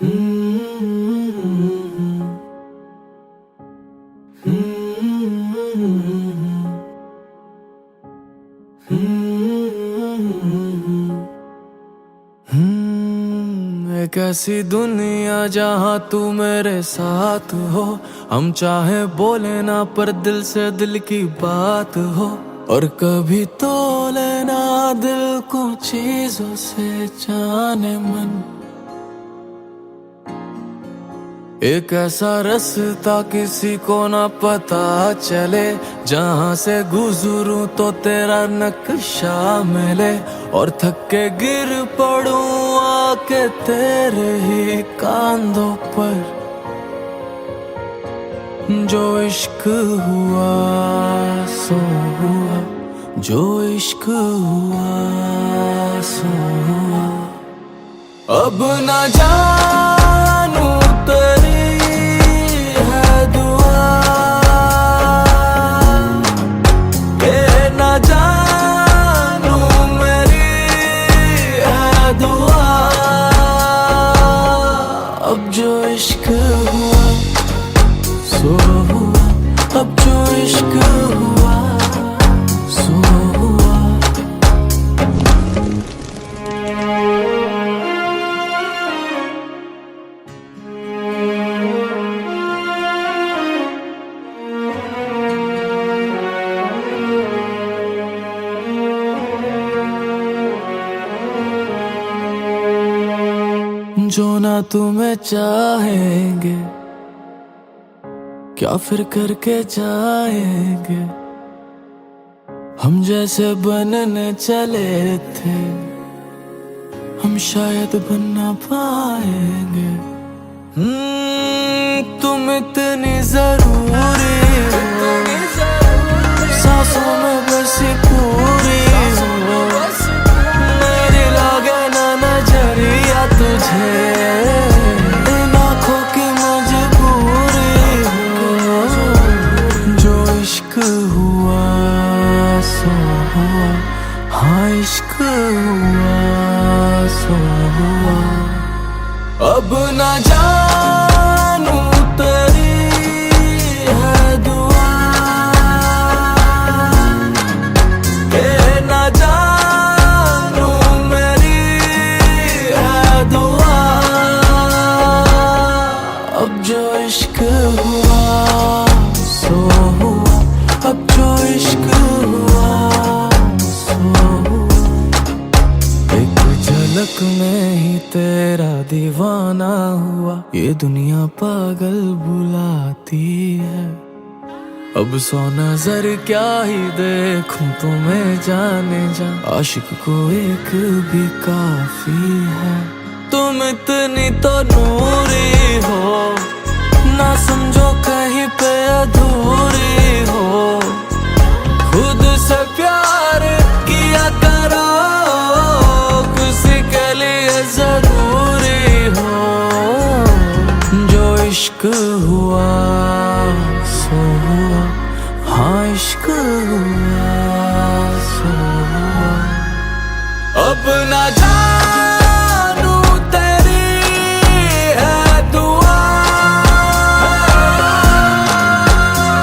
एक ऐसी दुनिया जहाँ तू मेरे साथ हो, हम चाहे बोले ना पर दिल से दिल की बात हो, और कभी तो लेना दिल को चीजों से जाने मन। एक ऐसा रास्ता किसी को ना पता चले, जहाँ से गुजरूं तो तेरा नक्शा मिले, और थक के गिर पड़ूं आके तेरे ही कांधों पर। जो इश्क हुआ सो हुआ, जो इश्क हुआ सो हुआ। अब ना जानू तेरी है दुआ, ये ना जानू मेरी है दुआ। अब जो इश्क हुआ सो हुआ, अब जो इश्क हुआ सो हुआ। जो ना तुम्हें चाहेंगे क्या फिर करके जाएंगे, हम जैसे बनने चले थे हम शायद बन ना पाएंगे। तुम इतनी जरूरी हो, सांसों में बसी पूरी हो, मेरी लागे ना नजरिया तुझे, इन आँखों की मजबूरी हो। जो इश्क हुआ सो हुआ, हाँ इश्क हुआ सो हुआ। अब ना जानू तेरी है दुआ, ये ना जानू मेरी है दुआ। अब जो इश्क हुआ सो हुआ, अब जो इश्क हुआ सो हुआ। एक झलक में ही तेरा दीवाना हुआ, ये दुनिया पागल बुलाती है। अब 100 नजर क्या ही देखूं तुम्हें जाने जा, आशिक को एक भी काफी है। तुम इतनी तो नूरी हो, ना समझो कहीं पे अधूरी हो। खुद से प्यार किया करो, किसी के लिए जरूरी हो। जो इश्क हुआ सो हुआ, हाँ इश्क हुआ सो हुआ। अब ना जानू तेरी है दुआ,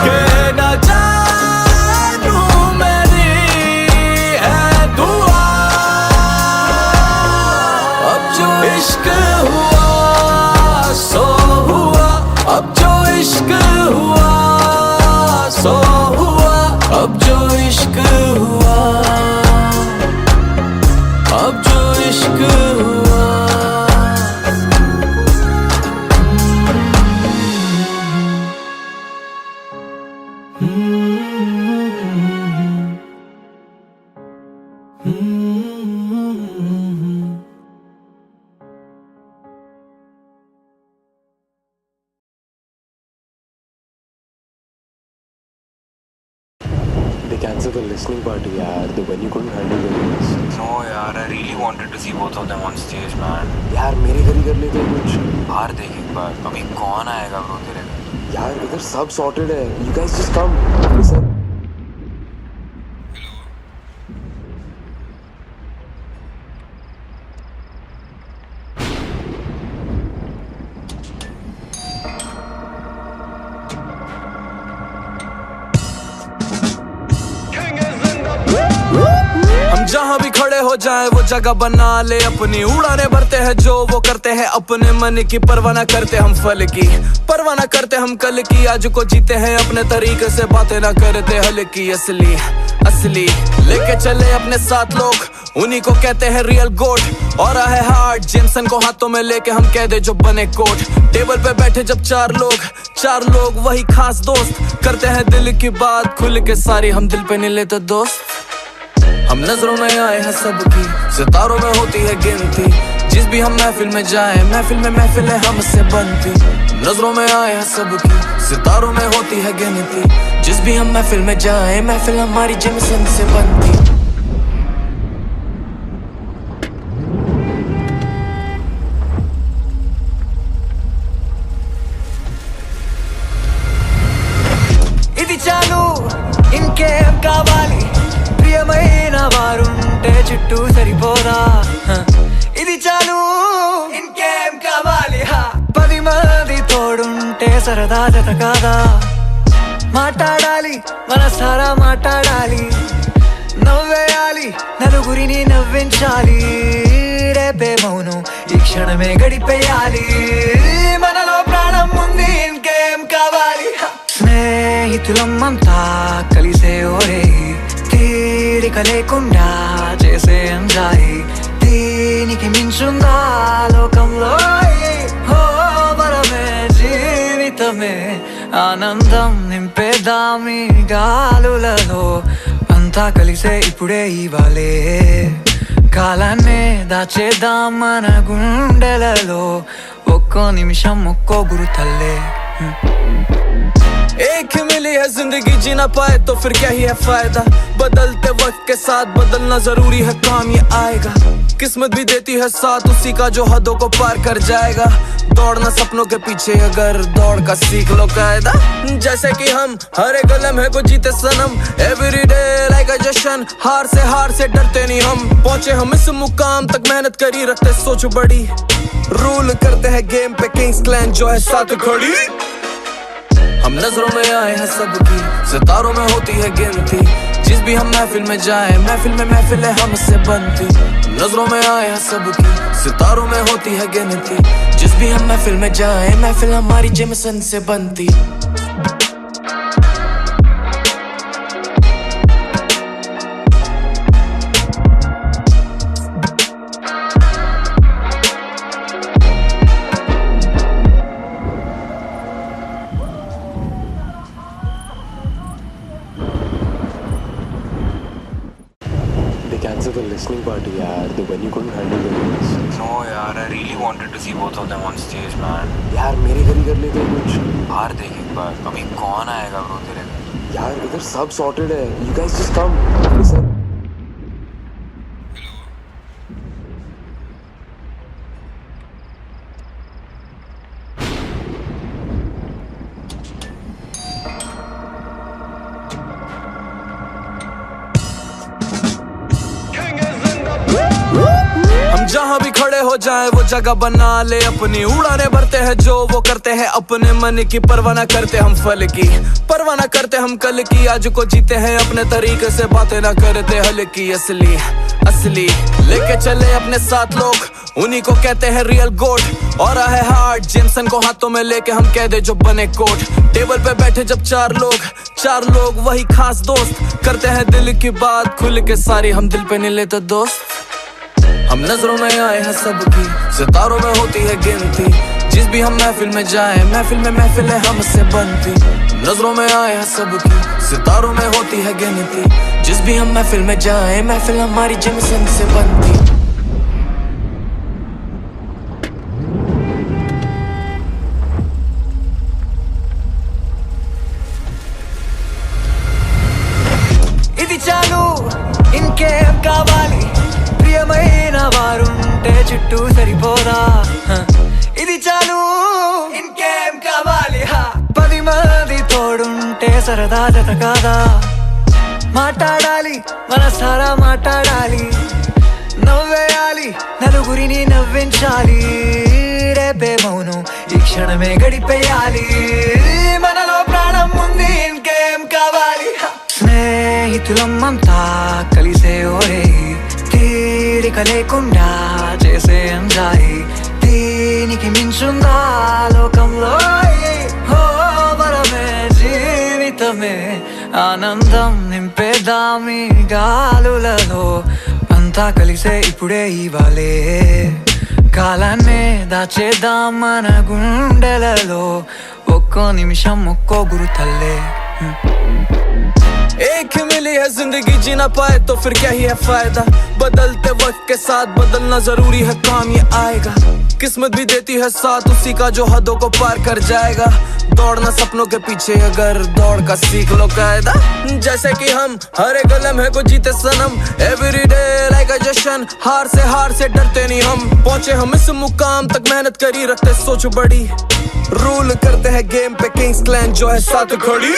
के ना जानू मेरी है दुआ। अब जो इश्क हुआ सो हुआ, अब जो इश्क हुआ सो हुआ। अब जो इश्क हुआ, अब जो इश्क हुआ। They cancelled the listening party, yaar. The venue couldn't handle the noise. No, yaar, I really wanted to see both of them on stage, man. यार मेरे घर ही कर लेते हैं कुछ. बाहर देख एक बार, अभी कौन आएगा ब्रो तेरे घर? यार इधर सब sorted है. You guys just come. Listen. खड़े हो जाए वो जगह बना ले अपनी, उड़ाने भरते हैं जो वो करते हैं अपने मन की, परवाह ना करते हम फल की, परवाह ना करते हम कल की, आज को जीते हैं अपने तरीके से, बातें ना करते हल की। असली असली लेके चले अपने साथ लोग, उन्हीं को कहते हैं रियल गोट। और है हार्ड जेमसन को हाथों में लेके हम कह दे जो बने कोट। टेबल पे बैठे जब चार लोग वही खास दोस्त, करते हैं दिल की बात खुल के सारी, हम दिल पे नहीं लेते दोस्त। हम नजरों में आए हैं सबकी, सितारों में होती है गिनती, जिस भी हम महफिल में जाए महफिल में महफिल है हमसे बनती। नजरों में आए हैं सबकी, सितारों में होती है गिनती, जिस भी हम महफिल में जाए महफिल हमारी जेमसन से बनती। ఇది చాలు ఇంకేం కావాలి, ప్రియమైన వారుంటే చుట్టూ సరిపోదా, ఇది చాలు ఇంకేం కావాలి, 10 మంది తోడుంటే సరదా జత కాదా, మాట్లాడాలి మనసారా మాట్లాడాలి, నవ్వేయాలి నలుగురిని నవ్వించాలి, రేపే మౌనం ఈ క్షణమే గడిపేయాలి, మనలో ప్రాణం ఉంది ఇంకేం కావాలి, స్నేహితులమ్మంతా కలిసే ఓరే, తీరిక లేకుండా చేసే ఎంజాయ్, దీనికి మించుందా లోకంలో, హో వరమే జీవితమే ఆనందం నింపేదామి గాలులలో, అంతా కలిసే ఇప్పుడే ఇవ్వాలే, కాలాన్నే దాచేద్దాం మన గుండెలలో, ఒక్కో నిమిషం ఒక్కో గురుతల్లే। एक ही मिली है जिंदगी, जीना पाए तो फिर क्या ही है फायदा, बदलते वक्त के साथ बदलना जरूरी है, काम ये आएगा, किस्मत भी देती है साथ उसी का जो हदों को पार कर जाएगा, दौड़ना सपनों के पीछे अगर दौड़ का सीख लो कायदा, जैसे कि हम हर एक लम्हे को जीते सनम, एवरीडे लाइक अ जश्न, हार से डरते नहीं हम, पहुंचे हम इस मुकाम तक मेहनत करी रखते सोच बड़ी, रूल करते हैं गेम पे किंग्स क्लैन जो है साथ खड़ी। हम नजरों में आए हैं सबकी, सितारों में होती है गिनती, जिस भी हम महफिल में जाए महफिल में महफिल है हमसे बनती। नजरों में आए हैं सबकी, सितारों में होती है गिनती, जिस भी हम महफिल में जाए महफिल हमारी जेमसन से बनती। They cancelled the listening party, yaar. The venue couldn't handle the noise. No, yaar, I really wanted to see both of them on stage, man. यार मेरे घर ही कर लेते हैं कुछ। बाहर देख एक बार, अभी कौन आएगा ब्रो तेरे घर? यार इधर सब sorted है। You guys just come. Listen. जहाँ भी खड़े हो जाए वो जगह बना ले अपनी, उड़ाने भरते हैं जो वो करते हैं अपने मन की, परवाह ना करते हम फल की, परवाह ना करते हम कल की, आज को जीते हैं अपने तरीके से, बातें ना करते हल की। असली असली लेके चले अपने साथ लोग, उन्हीं को कहते हैं रियल गोट। और है हार्ड जेमसन को हाथों में लेके हम कह दे जो बने कोट। टेबल पे बैठे जब चार लोग वही खास दोस्त, करते हैं दिल की बात खुल के सारी, हम दिल पे नहीं लेते दोस्त। हम नजरों में आए हैं सबकी, सितारों में होती है गिनती, जिस भी हम महफिल में जाए महफिल में महफिल है हमसे बनती। नजरों में आए हैं सबकी, सितारों में होती है गिनती, जिस भी हम महफिल में जाए महफिल हमारी जेमसन से बनती। ఇది చాలు ఇంకేం కావాలి, ప్రియమైన వారుంటే చుట్టూ సరిపోదా, ఇది చాలు ఇంకేం కావాలి, 10 మంది తోడుంటే సరదా జత కాదా, మాట్లాడాలి మనసారా మాట్లాడాలి, నవ్వేయాలి నలుగురిని నవ్వించాలి, రేపే మౌనం ఈ క్షణమే గడిపేయాలి, మనలో ప్రాణం ఉంది ఇంకేం కావాలి, స్నేహితులమ్మంతా కలిసే ఓరే, లెక్కలేకుండా చేసే అంజాయి దీనికి మించుందా లోకంలో హో వరమే జీవితమే ఆనందం నింపేదామి గాలులలో అంతా కలిసే ఇప్పుడే ఇవ్వాలే కాలాన్నే దాచేద్దాం మన గుండెలలో ఒక్కో నిమిషం ఒక్కో గురు తల్లే एक ही मिली है जिंदगी जीना पाए तो फिर क्या ही है फायदा बदलते वक्त के साथ बदलना जरूरी है काम ये आएगा किस्मत भी देती है साथ उसी का जो हदों को पार कर जाएगा दौड़ना सपनों के पीछे अगर दौड़ का सीख लो कायदा जैसे कि हम हर एक लम्हे को जीते सनम एवरी डे लाइक अ जश्न हार से डरते नहीं हम पहुंचे हम इस मुकाम तक मेहनत करी रखते सोच बड़ी रूल करते हैं गेम पे किंग्स क्लैन जो है साथ खड़ी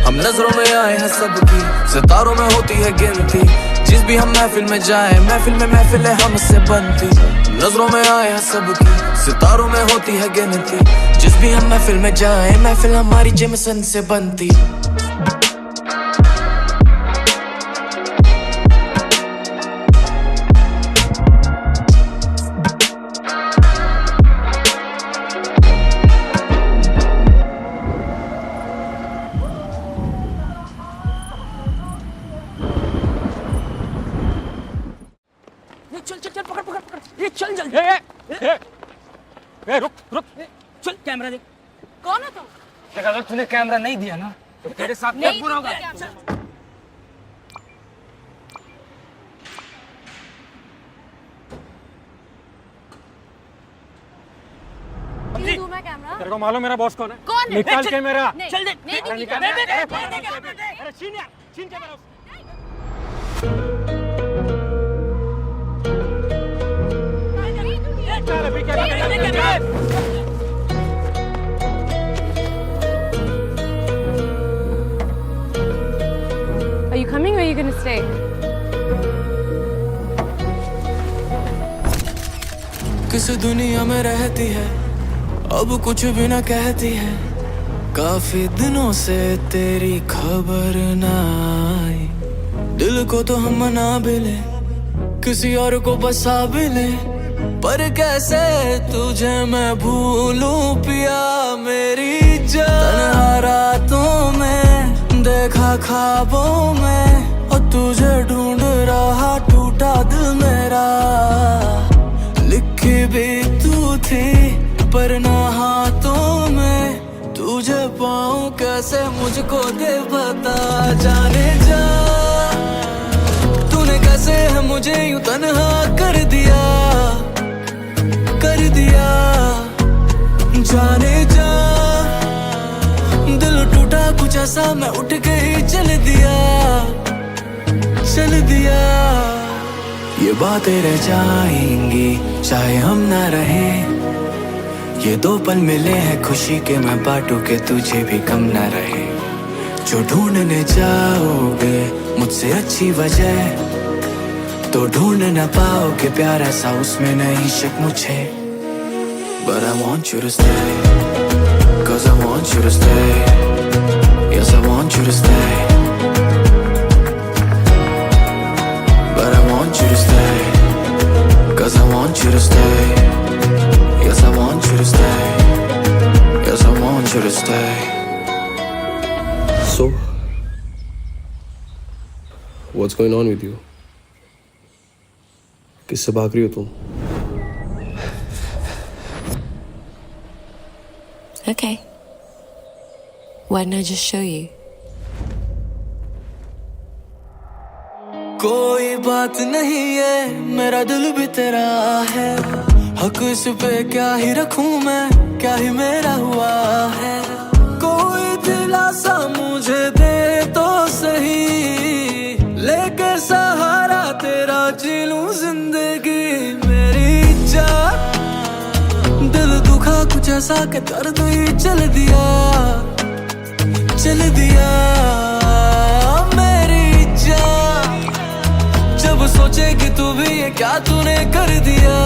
हम नजरों में आए हैं सबकी सितारों में होती है गिनती जिस भी हम महफिल में जाए महफिल है हमसे बनती नजरों में आए हैं सबकी सितारों में होती है गिनती जिस भी हम महफिल में जाए महफिल हमारी जेमसन से बनती चल पकड़ ये चल जल्दी रुक चल कैमरा दे कौन है तुम? अगर तूने कैमरा नहीं दिया ना तो तेरे साथ क्या बुरा होगा ये दूँ मैं कैमरा? तेरे को मालूम मेरा बॉस कौन है? कौन है? निकाल के मेरा नहीं, चल दे नहीं, नहीं, निकाल नहीं, नहीं, अरे छीन यार छीन कैमरा चल अभी क्या Are you coming or are you going to stay? किस दुनिया में रहती है अब कुछ भी न कहती है काफी दिनों से तेरी खबर ना आई दिल को तो हम मना भी ले किसी और को बसा भी ले पर कैसे तुझे मैं भूलूं पिया मेरी जान तन्हा रातों में देखा ख्वाबों में और तुझे ढूंढ रहा टूटा दिल मेरा लिखी भी तू थी पर ना हाथों में तुझे पाऊं कैसे मुझको दे बता जाने जा तूने कैसे है मुझे यूं तन्हा कर दिया जाने जा दिल टूटा कुछ ऐसा मैं उठ के ही चल दिया ये बातें रह जाएंगी चाहे हम ना रहे ये दो पल मिले हैं खुशी के मैं बांटू के तुझे भी कम ना रहे जो ढूंढने जाओगे मुझसे अच्छी वजह तो ढूंढ ना पाओगे प्यार ऐसा उसमें नहीं शक मुझे But I want you to stay 'Cause I want you to stay Yes, I want you to stay But I want you to stay 'Cause I want you to stay Yes, I want you to stay Yes, I want you to stay So, what's going on with you? किससे भाग रही हो तुम? Okay. Why don't I just show you? कोई बात नहीं है मेरा दिल भी तेरा है हक इस पे क्या ही रखूं मैं क्या ही मेरा हुआ है कोई दिलासा मुझे दे तो सही लेके सहारा तेरा जी लूं जिंदगी मेरी जान दिल दुखा कुछ ऐसा के दर्द ही चल दिया मेरी जान जब सोचेगी तू भी ये क्या तूने कर दिया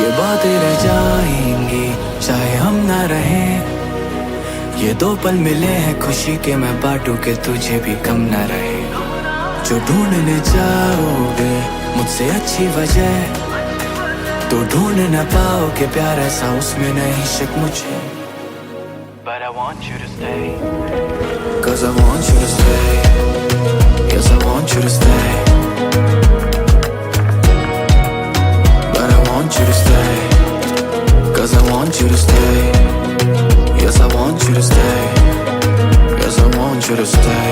ये बातें रह जाएंगी चाहे हम ना रहे ये दो पल मिले हैं खुशी के मैं बांटू के तुझे भी कम ना रहे जो ढूंढने जाओगे मुझसे अच्छी वजह तो ढूंढ न पाओगे प्यार ऐसा उसमें नहीं शक मुझे But I want you to stay Cause I want you to stay Yes I want you to stay But I want you to stay Cause I want you to stay Yes I want you to stay Yes I want you to stay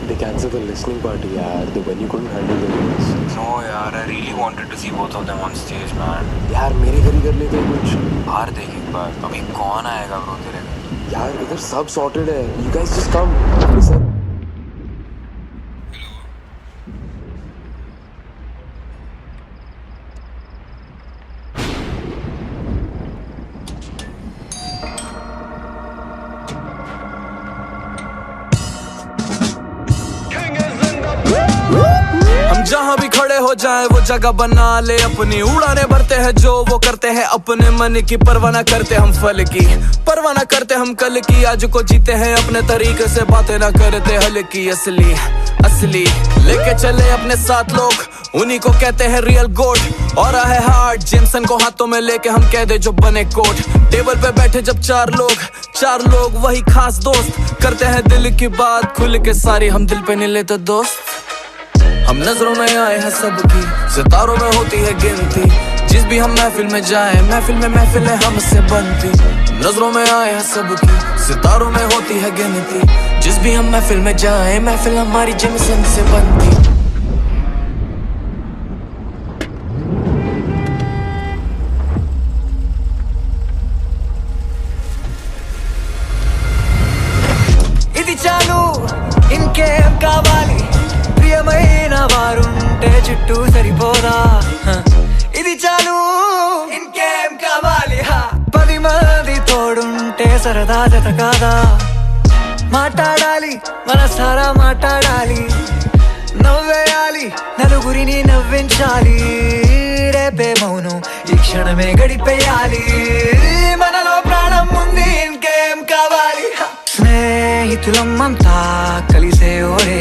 They cancelled the listening party, यार. The venue couldn't handle the noise. No, yaar, I really wanted to see both of them on stage, man. यार मेरे घर ही कर लेते हैं कुछ. बाहर देख एक बार. अभी कौन आएगा ब्रो तेरे घर? यार इधर सब sorted है. You guys just come. Listen. जहाँ भी खड़े हो जाए वो जगह बना ले अपनी उड़ाने भरते हैं जो वो करते हैं अपने मन की परवाह ना करते हम फल की परवाह ना करते हम कल की आज को जीते हैं अपने तरीके से बातें ना करते हल की असली असली लेके चले अपने साथ लोग उन्हीं को कहते हैं रियल गोड और है हार्ट जेमसन को हाथों में लेके हम कह दे जो बने कोट टेबल पे बैठे जब चार लोग वही खास दोस्त करते हैं दिल की बात खुल के सारी हम दिल पे नहीं लेते दोस्त हम नजरों में आए हैं सबकी सितारों में होती है गिनती जिस भी हम महफिल में जाए महफिल में महफिलें हमसे बनती नजरों में आए हैं सबकी सितारों में होती है गिनती जिस भी हम महफिल में जाए महफिल हमारी जेमसन से बनती ఇది చాలు ఇంకేం కావాలి ప్రియమైన వారుంటే చుట్టూ సరిపోదా ఇది చాలు ఇంకేం కావాలి 10 మంది తోడుంటే సరదా జత కాదా మాట్లాడాలి మనసారా మాట్లాడాలి నవ్వేయాలి నలుగురిని నవ్వించాలి రేపే మౌనం ఈ క్షణమే గడిపేయాలి మనలో ప్రాణం ఉంది ఇంకేం కావాలి స్నేహితులమ్మంతా కలిసే ఓరే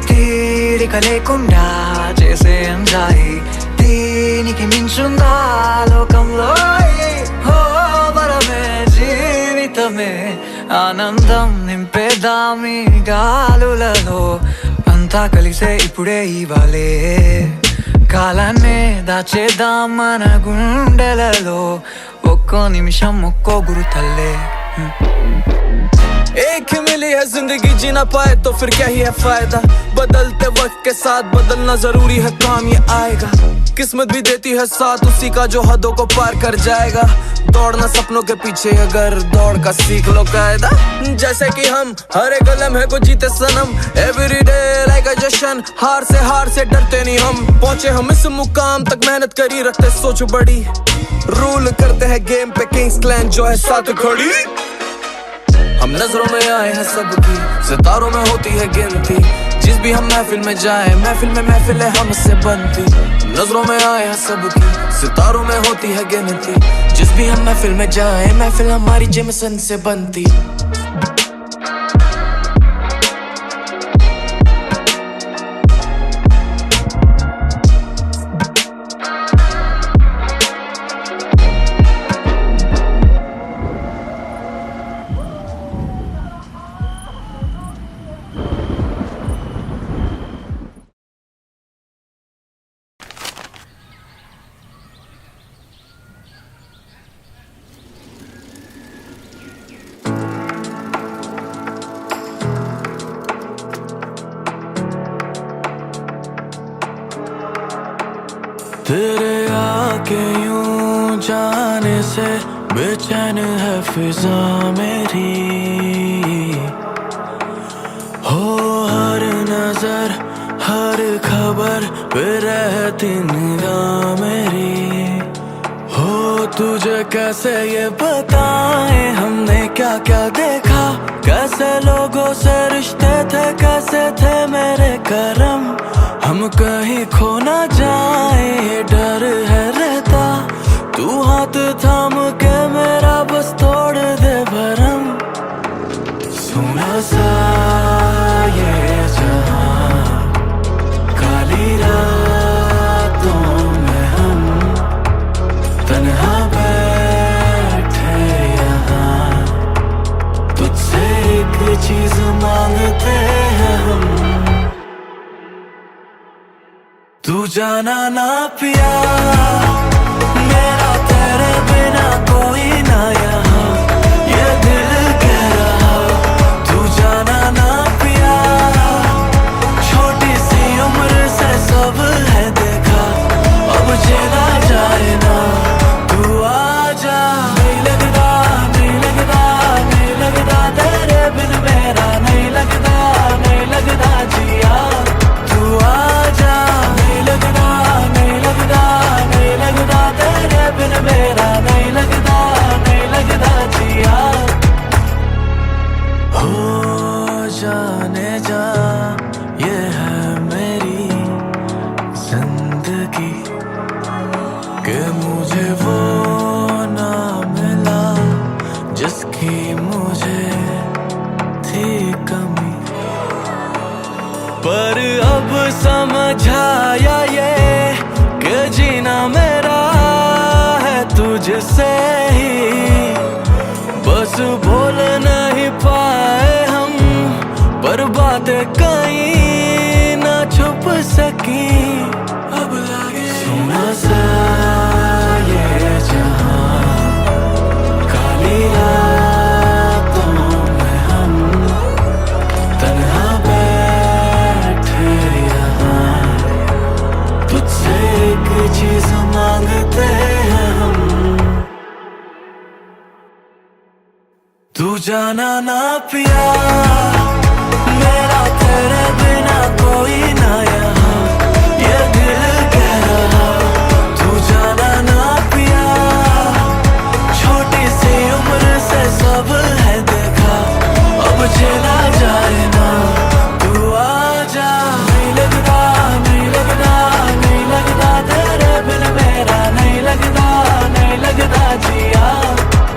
తీరిక లేకుండా చేసే ఎంజాయ్ దీనికి మించుందా లోకంలో హో వరమే జీవితమే ఆనందం నింపేదామి గాలులలో అంతా కలిసే ఇప్పుడే ఇవ్వాలే కాలాన్నే దాచేద్దాం మన గుండెలలో ఒక్కో నిమిషం ఒక్కో గురుతల్లే एक ही मिली है जिंदगी जीना पाए तो फिर क्या ही है फायदा बदलते वक्त के साथ बदलना जरूरी है काम ये आएगा किस्मत भी देती है साथ उसी का जो हदों को पार कर जाएगा दौड़ना सपनों के पीछे अगर दौड़ का सीख लो कायदा जैसे कि हम हर एक लम्हे को जीते सनम एवरी डे लाइक अ जश्न हार से डरते नहीं हम पहुंचे हम इस मुकाम तक मेहनत करी रखते सोच बड़ी रूल करते हैं गेम पे किंग्स क्लैन जो है साथ खड़ी हम नजरों में आए हैं सबकी सितारों में होती है गिनती जिस भी हम महफिल में जाए महफिल में महफिलें हमसे बनती नजरों में आए हैं सबकी सितारों में होती है गिनती जिस भी हम महफिल में जाए महफिल हमारी जेमसन से बनती तेरे आके यूं जाने से बेचैन है फिजा मेरी, हो हर नजर हर खबर पे रहती निगाह मेरी। हो तुझे कैसे ये बताएं हमने क्या क्या देखा, कैसे लोगों से रिश्ते थे, कैसे थे मेरे करम, हम कहीं खो ना जाए ये डर है रहता। तू हाथ थाम के मेरा बस तोड़ दे भरम, सुना सा ये जहां काली रातों में हम तन्हा बैठे यहाँ, तुझसे एक चीज मांगते हैं हम, तू जाना ना पिया मेरा तेरे बिना कोई ना यहाँ, ये दिल कह रहा। तू जाना ना पिया छोटी सी उम्र से सब है देखा, अब चला जाए ना तू आजा। नहीं लगता नहीं लगता नहीं लगता तेरे बिन मेरा, नहीं लगता नहीं लगता जिया तू आजा। नहीं लगता नहीं लगता नहीं लगता तेरे बिन मेरा, नहीं लगता नहीं लगता जिया। हो जाने जा ये है मेरी जिंदगी, कि मुझे वो ना मिला जिसकी मुझे थी कमी, पर अब समझाया ये कि जीना मेरा है तुझसे ही। बस बोल नहीं पाए हम पर बातें कहीं ना छुप सकी, अब लगे सुना सा ये जहां काली रातों में हम तन्हा बैठे यहाँ, तुझसे एक चीज मांगते हैं हम, तू जाना ना पिया मेरा तेरे बिना कोई ना यहाँ, ये दिल कह रहा। तू जाना ना पिया छोटी सी उम्र से सब है देखा, अब चला जाए ना तू आजा। नहीं लगता नहीं लगता नहीं लगता तेरे बिन मेरा, नहीं लगता नहीं लगता जिया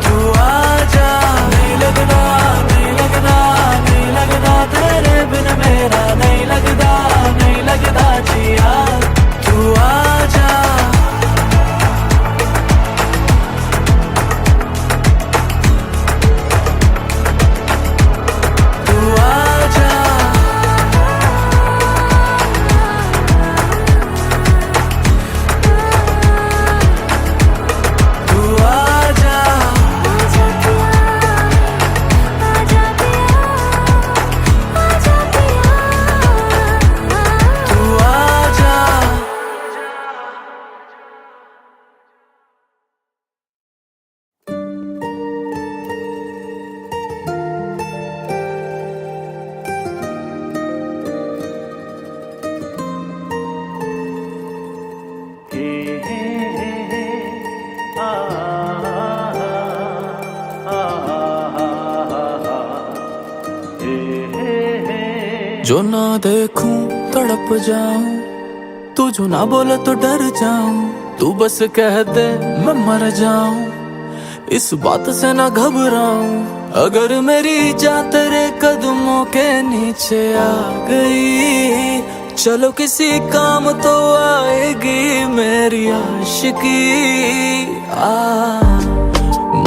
तू आजा। नहीं लगता नहीं लगता नहीं लगता तेरे बिन मेरा, नहीं लगता नहीं लगता जिया तू आजा। तू आजा तू आजा तू आजा। जो ना देखूं तड़प जाऊं, तू जो ना बोले तो डर जाऊं, तू बस कह दे मैं मर जाऊं, इस बात से ना घबराऊं। अगर मेरी जान तेरे कदमों के नीचे आ गई, चलो किसी काम तो आएगी मेरी आशिकी।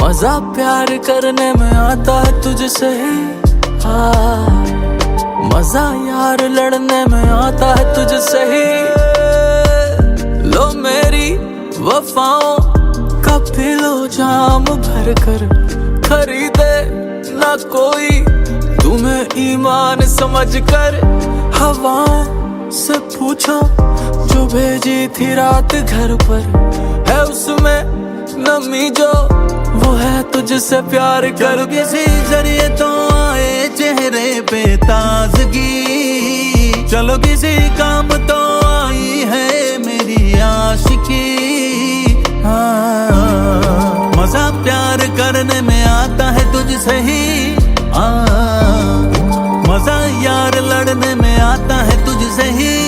मजा प्यार करने में आता है तुझसे ही, मजा यार लड़ने में आता है तुझसे ही। लो मेरी वफाओं का पी लो जाम भर कर, खरीदे ना कोई तुम्हें ईमान समझ कर। हवाओं से पूछो जो भेजी थी रात घर पर है उसमें नमी जो वो है तुझसे प्यार कर किसी जरिए तो आए चेहरे पे ताजगी, चलो किसी काम तो आई है मेरी आशिकी। हाँ, मजा प्यार करने में आता है तुझसे ही, मजा यार लड़ने में आता है तुझसे ही।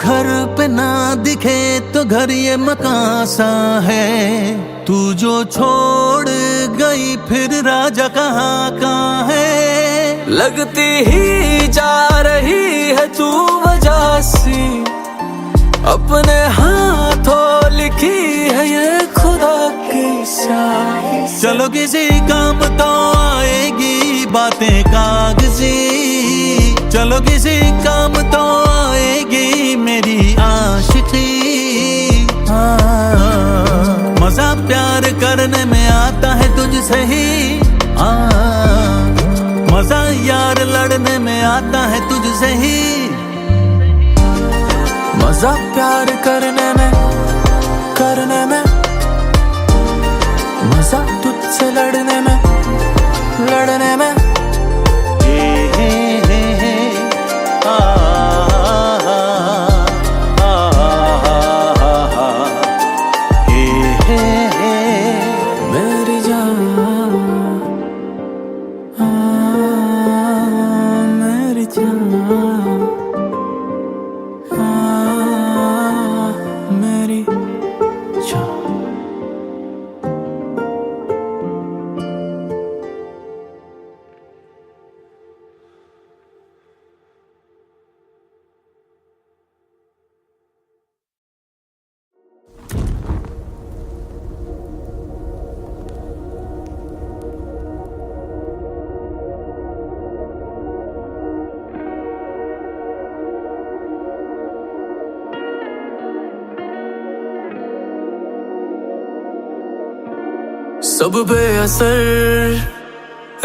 घर पे ना दिखे तो घर ये मकान सा है, तू जो छोड़ गई फिर राजा कहाँ है। लगती ही जा रही है तू वजह सी, अपने हाथों लिखी है ये खुदा की स्याही। चलो किसी काम तो आएगी बातें कागजी, चलो किसी काम तो आएगी मेरी आशिकी। मजा प्यार करने में आता है तुझसे ही, मजा यार लड़ने में आता है तुझसे ही। मजा प्यार करने में मजा तुझसे लड़ने में मेरी जान मेरी जान मेरी जान। सब बेअसर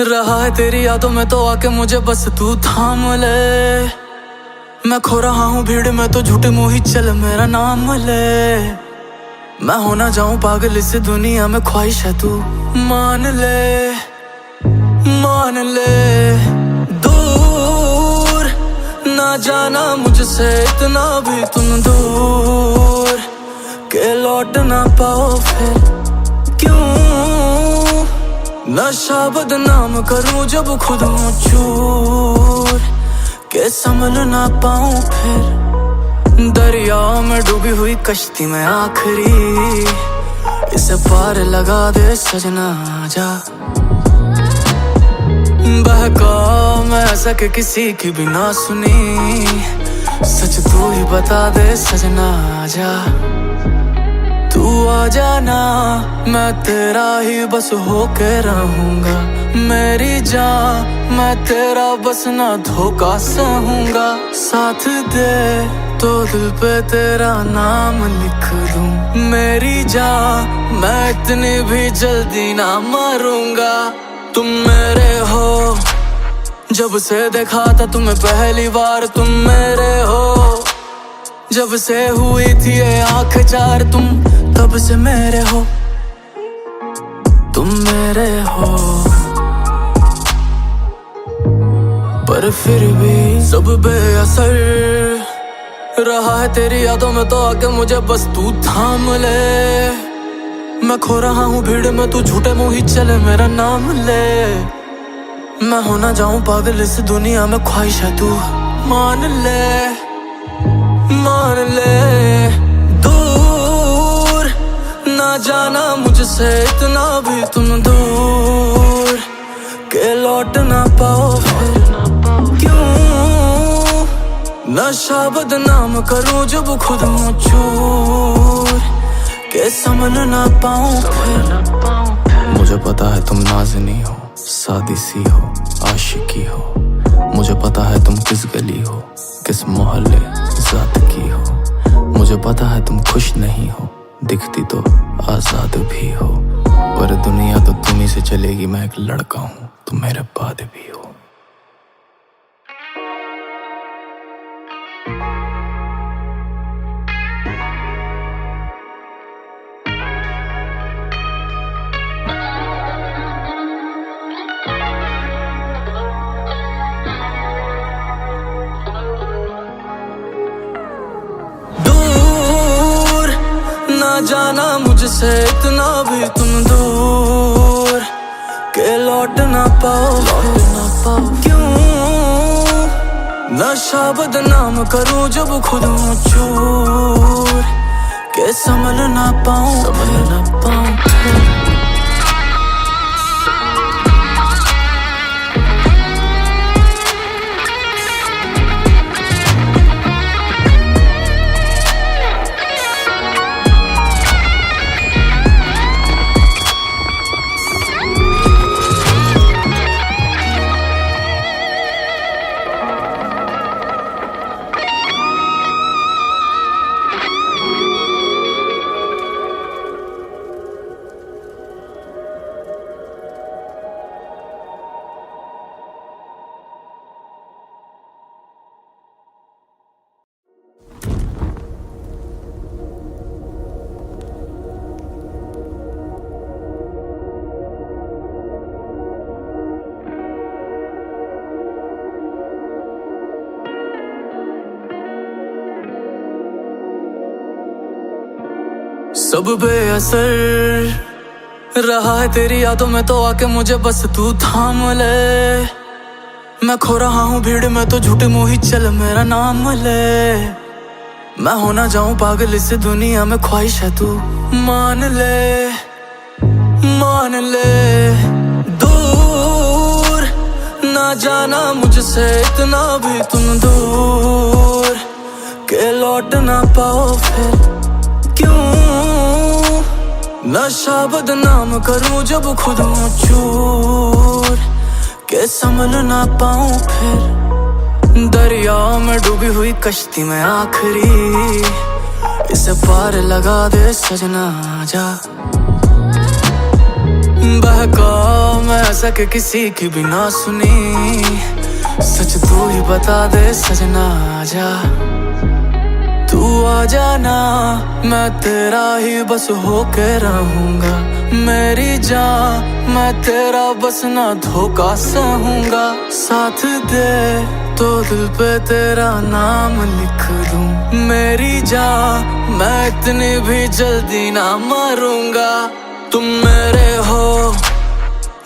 रहा है तेरी यादों में तो आके मुझे बस तू थाम ले। मैं खो रहा हूँ भीड़ में तो झूठे मुँह ही चल मेरा नाम ले। मैं हो ना जाऊं पागल इस दुनिया में ख्वाहिश है तू मान ले। दूर ना जाना मुझसे इतना भी तुम दूर के लौट ना पाओ फिर। क्यों नशा बदनाम करूं जब खुद हूँ चूर के संभल ना पाऊं फिर। दरिया में डूबी हुई कश्ती में आखिरी इसे पार लगा दे सजना जा। बहका मैं ऐसा कि किसी की भी ना सुनी, सच तू ही बता दे सजना जा। तू आ जाना मैं तेरा ही बस होके रहूंगा। मेरी जान मैं तेरा बस ना धोखा सहूंगा। साथ दे तो दिल पे तेरा नाम लिख दूं। मेरी जान मैं इतनी भी जल्दी ना मरूंगा। तुम मेरे हो जब से देखा था तुम्हें पहली बार। तुम मेरे हो जब से हुई थी ये आँख चार। तुम तब से मेरे हो, तुम मेरे हो। पर फिर भी सब बेअसर रहा है तेरी यादों में तो आके मुझे बस तू थाम ले। मैं खो रहा हूँ भीड़ में तू झूठे मुँह ही चले मेरा नाम ले। मैं हो ना जाऊं पागल इस दुनिया में ख्वाहिश है तू मान ले। दूर ना जाना मुझसे इतना भी तुम दूर के लौट ना पाओ फिर। क्यों नशा बदनाम करूं जब खुद हूँ चूर के संभल ना पाऊं फिर। मुझे पता है तुम नाज़नी हो, सादी सी हो, आशिकी हो। मुझे पता है तुम किस गली हो, किस मोहल्ले ज़ात की हो। मुझे पता है तुम खुश नहीं हो, दिखती तो आज़ाद भी हो। पर दुनिया तो तुम ही से चलेगी, मैं एक लड़का हूँ, तुम मेरे बाद भी हो। जाना मुझसे इतना भी तुम दूर के लौट ना पाओ, क्यों नशा बदनाम करूं जब खुद हूँ चूर के संभल ना पाऊं। सब बेअसर रहा है तेरी यादों में, तो आके मुझे बस तू थाम ले। मैं खो रहा हूँ भीड़ में, तो झूठे मुँह ही चल मेरा नाम ले। मैं हो ना जाऊं पागल इस दुनिया में, ख्वाहिश है तू मान ले, मान ले। दूर ना जाना मुझसे इतना भी तुम दूर के लौट ना पाओ फिर, क्यों नशा बदनाम करूं जब खुद हूँ चूर के संभल ना पाऊं फिर। दरिया में डूबी हुई कश्ती में आखिरी, इसे पार लगा दे सजना जा। बहका मैं ऐसा कि किसी की भी ना सुनी, सच तू ही बता दे सजना जा। तू आ जाना मैं तेरा ही बस होके रहूंगा, मेरी जान मैं तेरा बस ना धोखा सहूंगा। साथ दे तो दिल पे तेरा नाम लिख दूं, मेरी जान मैं इतनी भी जल्दी ना मरूंगा। तुम मेरे हो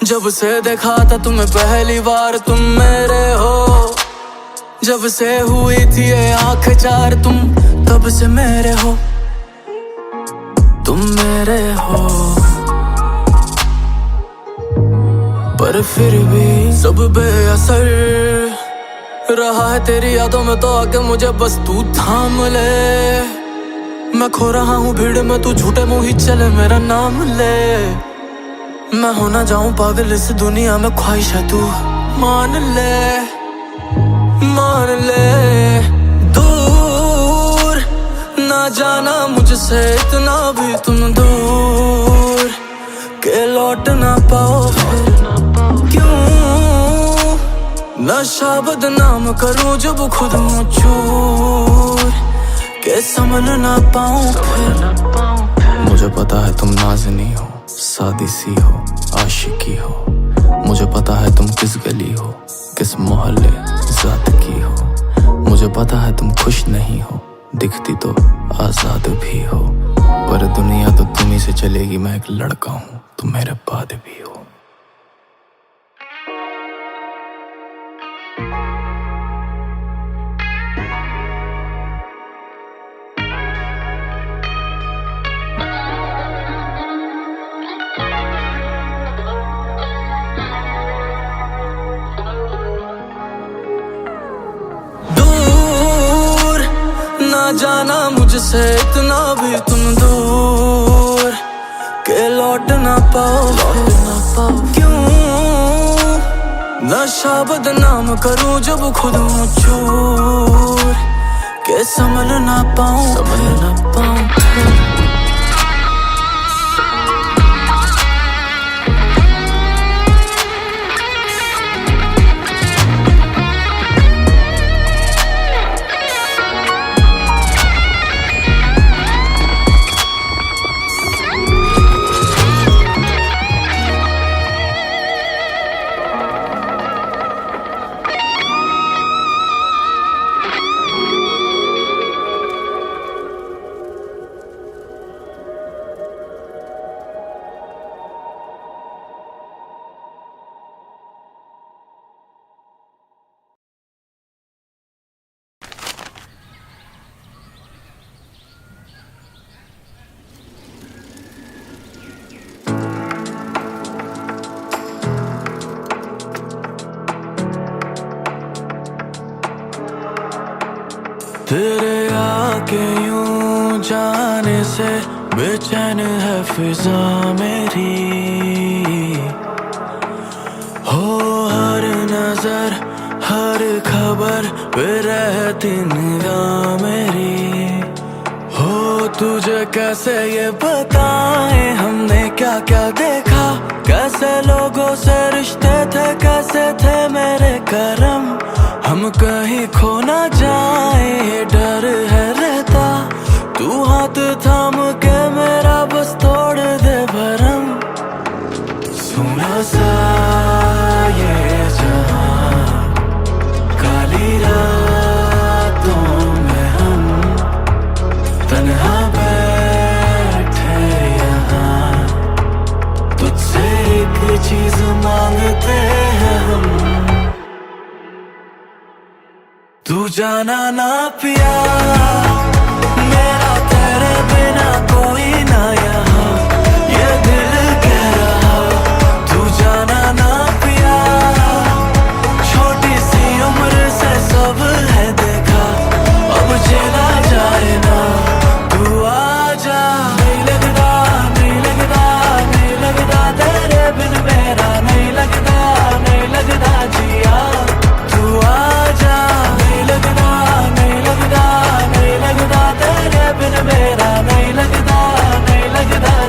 जब से देखा था तुम्हें पहली बार, तुम मेरे हो जब से हुई थी ये आँख चार, तुम तब से मेरे हो, तुम मेरे हो। पर फिर भी सब बेअसर रहा है तेरी यादों में, तो आके मुझे बस तू थाम ले। मैं खो रहा हूँ भीड़ में, तू झूठे मुँह ही चले मेरा नाम ले। मैं हो ना जाऊं पागल इस दुनिया में, ख्वाहिश है तू मान ले, मान ले। दूर ना जाना मुझसे इतना भी तुम दूर के लौट ना पाओ फिर, क्यों नशा बदनाम करूं जब खुद हूँ चूर के संभल ना पाऊं फिर। मुझे पता है तुम नाज़नी हो, सादी सी हो, आशिकी हो। मुझे पता है तुम किस गली हो, किस मोहल्ले ज़ात की हो। मुझे पता है तुम खुश नहीं हो, दिखती तो आज़ाद भी हो। पर दुनिया तो तुम ही से चलेगी, मैं एक लड़का हूँ, तुम मेरे बाद भी हो। जाना मुझसे इतना भी तुम दूर के लौट ना पाओ। क्यों नशा बदनाम करूं जब खुद हूँ चूर के संभल ना पाऊं तेरे आके यूं जाने से बेचैन है फिजा मेरी हो हर नजर हर खबर पे रहती निगाह मेरी हो तुझे कैसे ये बताएं हमने क्या क्या देखा कैसे लोगों से रिश्ते थे कैसे थे मेरे करम हम कहीं खो ना जाए ये डर है रहता तू हाथ थाम के मेरा बस तोड़ दे भरम सुना सा ये जहां काली रातों में हम तन्हा बैठे यहाँ तुझसे एक चीज मांगते हैं हम तू जाना ना पिया मेरा तेरे बिना कोई ना यहाँ ये दिल कह रहा तू जाना ना पिया छोटी सी उम्र से सब है देखा अब चला जाए ना तू आजा नहीं लगता नहीं लगता नहीं लगता तेरे बिन मेरा नहीं लगता जिया तू आजा नहीं लगता तेरे बिन मेरा नहीं लगता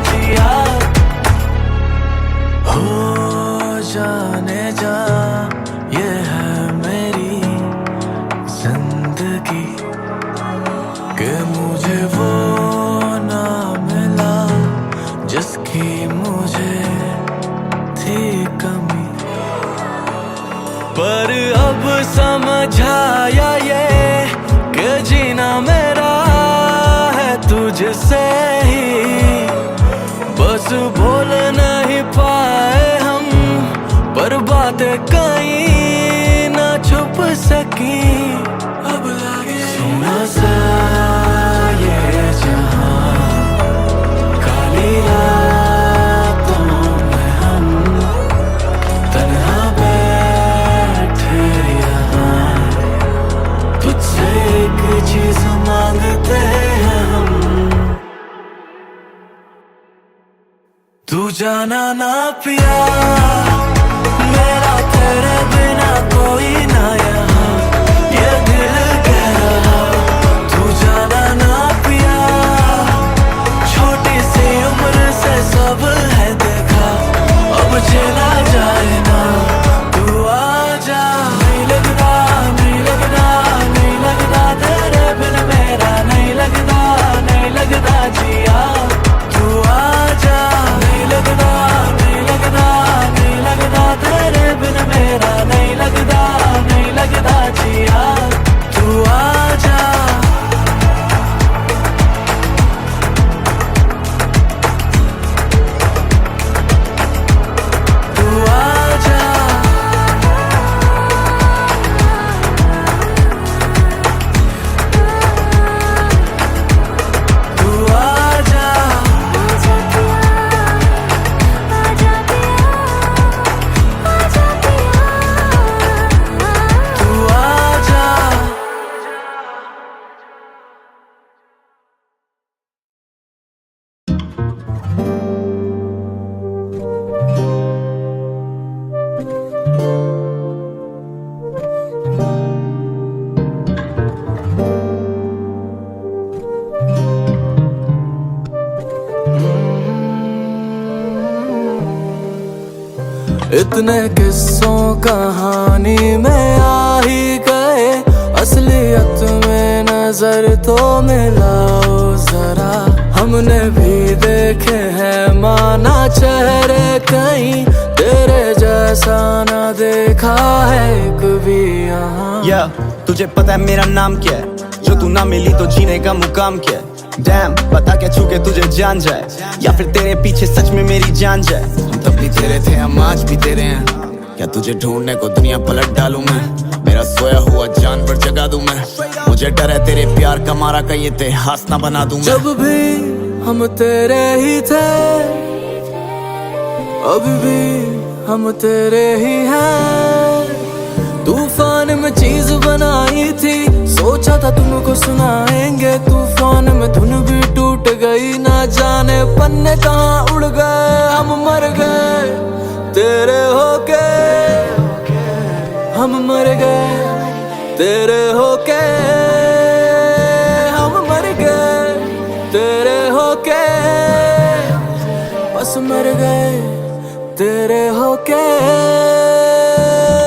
जिया हो जाने जा ये है मेरी जिंदगी कि मुझे वो ना मिला जिसकी मुझे थी कमी पर अब समझाया ये कि जीना मेरा है तुझसे ही बस बोल नहीं पाए हम पर बातें कहीं ना छुप सकी अब लगे सुना सा ये जहां काली रातों में हम तन्हा बैठे यहाँ तुझसे एक चीज मांगते हैं हम तू जाना ना पिया मेरा तेरे बिना कोई ना यहाँ ये दिल कह रहा तू जाना ना पिया छोटी सी उम्र से सब है देखा अब चला जाए ना तू आजा नहीं लगता तेरे बिन मेरा नहीं लगता जिया तू आजा नहीं लगता तेरे बिन मेरा इतने किस्सों कहानी में आ ही गए, असलियत में नजर तो मिलाओ जरा। हमने भी देखे हैं माना चेहरे कहीं, तेरे जैसा ना देखा है कभी यहाँ। या तुझे पता है मेरा नाम क्या है? जो तू ना मिली तो जीने का मुकाम क्या है? डैम पता क्या छू के तुझे जान जाए, या फिर तेरे पीछे सच में मेरी जान जाए। हम तब भी तेरे थे, हम आज भी तेरे हैं। क्या तुझे ढूंढने को दुनिया पलट डालूं मैं? मेरा सोया हुआ जानवर जगा दूं मैं? मुझे डर है तेरे प्यार का मारा कहीं इतिहास ना बना दूं मैं। जब भी हम तेरे ही थे, अभी भी हम तेरे ही हैं। तूफान में चीज बनाई थी, सोचा था तुमको सुनाएंगे। तूफान में धुन भी टूट गई, ना जाने पन्ने कहाँ उड़ गए। हम मर गए तेरे होके, हम मर गए तेरे होके, हम मर गए तेरे होके, बस मर गए तेरे होके।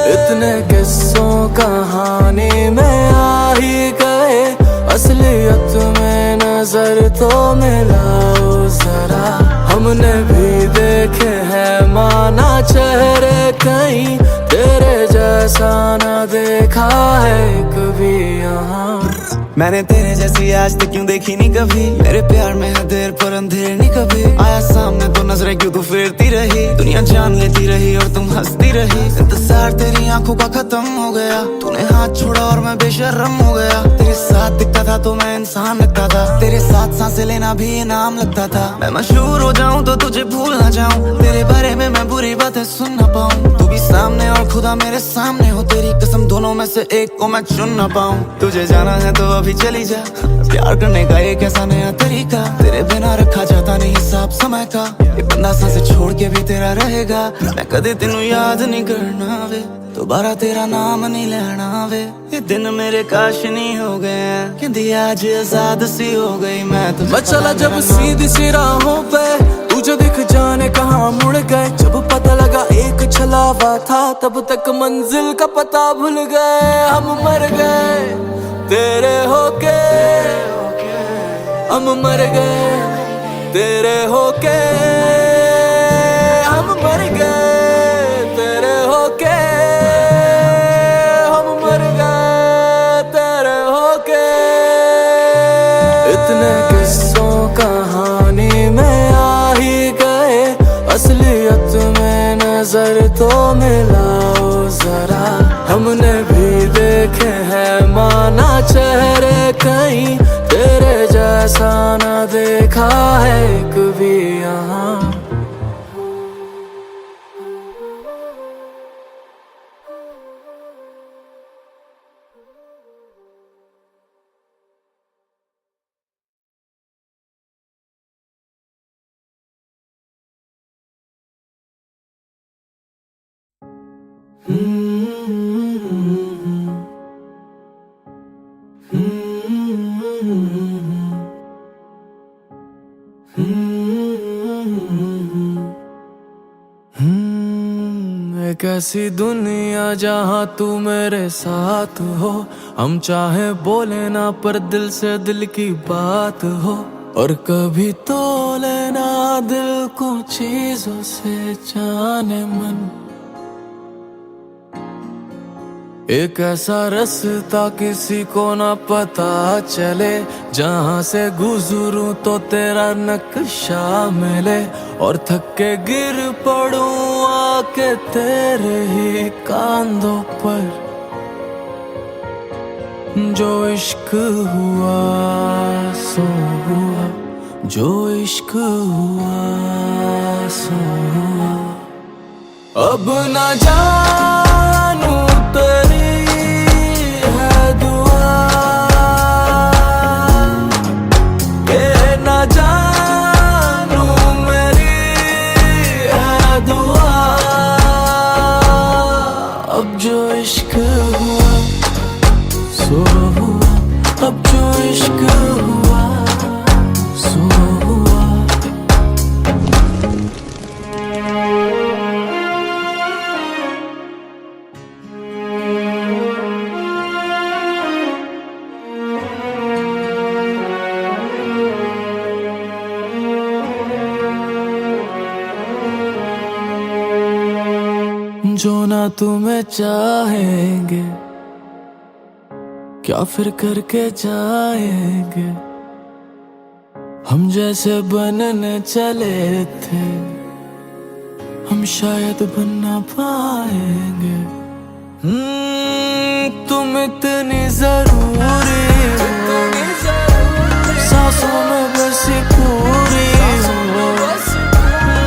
इतने किस्सों कहानी में आ ही गए, असलियत में नजर तो मिलाओ जरा। हमने भी देखे हैं माना चेहरे कहीं, तेरे जैसा ना देखा है कभी यहाँ। मैंने तेरे जैसी आज तक क्यों देखी नहीं कभी। मेरे प्यार में है देर पर अंधेर नहीं कभी। आया सामने तो नजरें क्यों तू फेरती रही। दुनिया जान लेती रही और तुम हंसती रही। इंतजार तेरी आंखों का खत्म हो गया, तूने हाथ छोड़ा और मैं बेशर्म हो गया। तेरे साथ दिखता था तो मैं इंसान लगता था, तेरे साथ सांसें लेना भी इनाम लगता था। मैं मशहूर हो जाऊं तो तुझे भूल ना जाऊं, तेरे बारे में मैं बुरी बातें सुन ना पाऊं। तू भी सामने और खुदा मेरे सामने हो, तेरी कसम दोनों में से एक को मैं चुन ना पाऊं। तुझे जाना है तो अभी चली जा, प्यार करने का एक ऐसा नया तरीका। तेरे बिना रखा जाता नहीं हिसाब समय का, ये बंदा सांसें छोड़ के भी तेरा रहेगा। मैं कदे तेनू याद नहीं करना वे, दोबारा तेरा नाम नहीं लेना वे। ये दिन मेरे काश नहीं हो गए, कहती आज आजाद सी हो गई मैं। मैं चला जब सीधी सी राहों पे, तुझे दिख जाने कहाँ मुड़ गए। जब पता लगा एक छलावा था, तब तक मंजिल का पता भूल गए। हम मर गए तेरे होके, हम मर गए तेरे होके, हम मर गए तेरे होके, हम मर गए तेरे होके। इतने किस्सों कहानी में आ ही गए, असलियत में नजर तो मिलाओ जरा। हमने भी देखे हैं माना चेहरे कहीं, तेरे जैसा ना देखा है कभी यहाँ। एक ऐसी दुनिया जहाँ तू मेरे साथ हो, हम चाहे बोले ना पर दिल से दिल की बात हो। और कभी तो लेना दिल को चीजों से जाने मन, एक ऐसा रास्ता किसी को ना पता चले, जहाँ से गुजरूं तो तेरा नक्शा मिले। और थक के गिर पड़ूं आके तेरे ही कांधों पर, जो इश्क हुआ सो हुआ, जो इश्क हुआ सो हुआ। अब ना जानू तेरी है दुआ, ये ना जानू मेरी है दुआ। अब जो इश्क हुआ सो हुआ, अब जो इश्क हुआ सो हुआ। जो ना तुम्हें चाहेंगे क्या फिर करके जाएंगे। हम जैसे बनने चले थे हम शायद बन ना पाएंगे। तुम इतनी जरूरी हो, सांसों में बसी पूरी हो,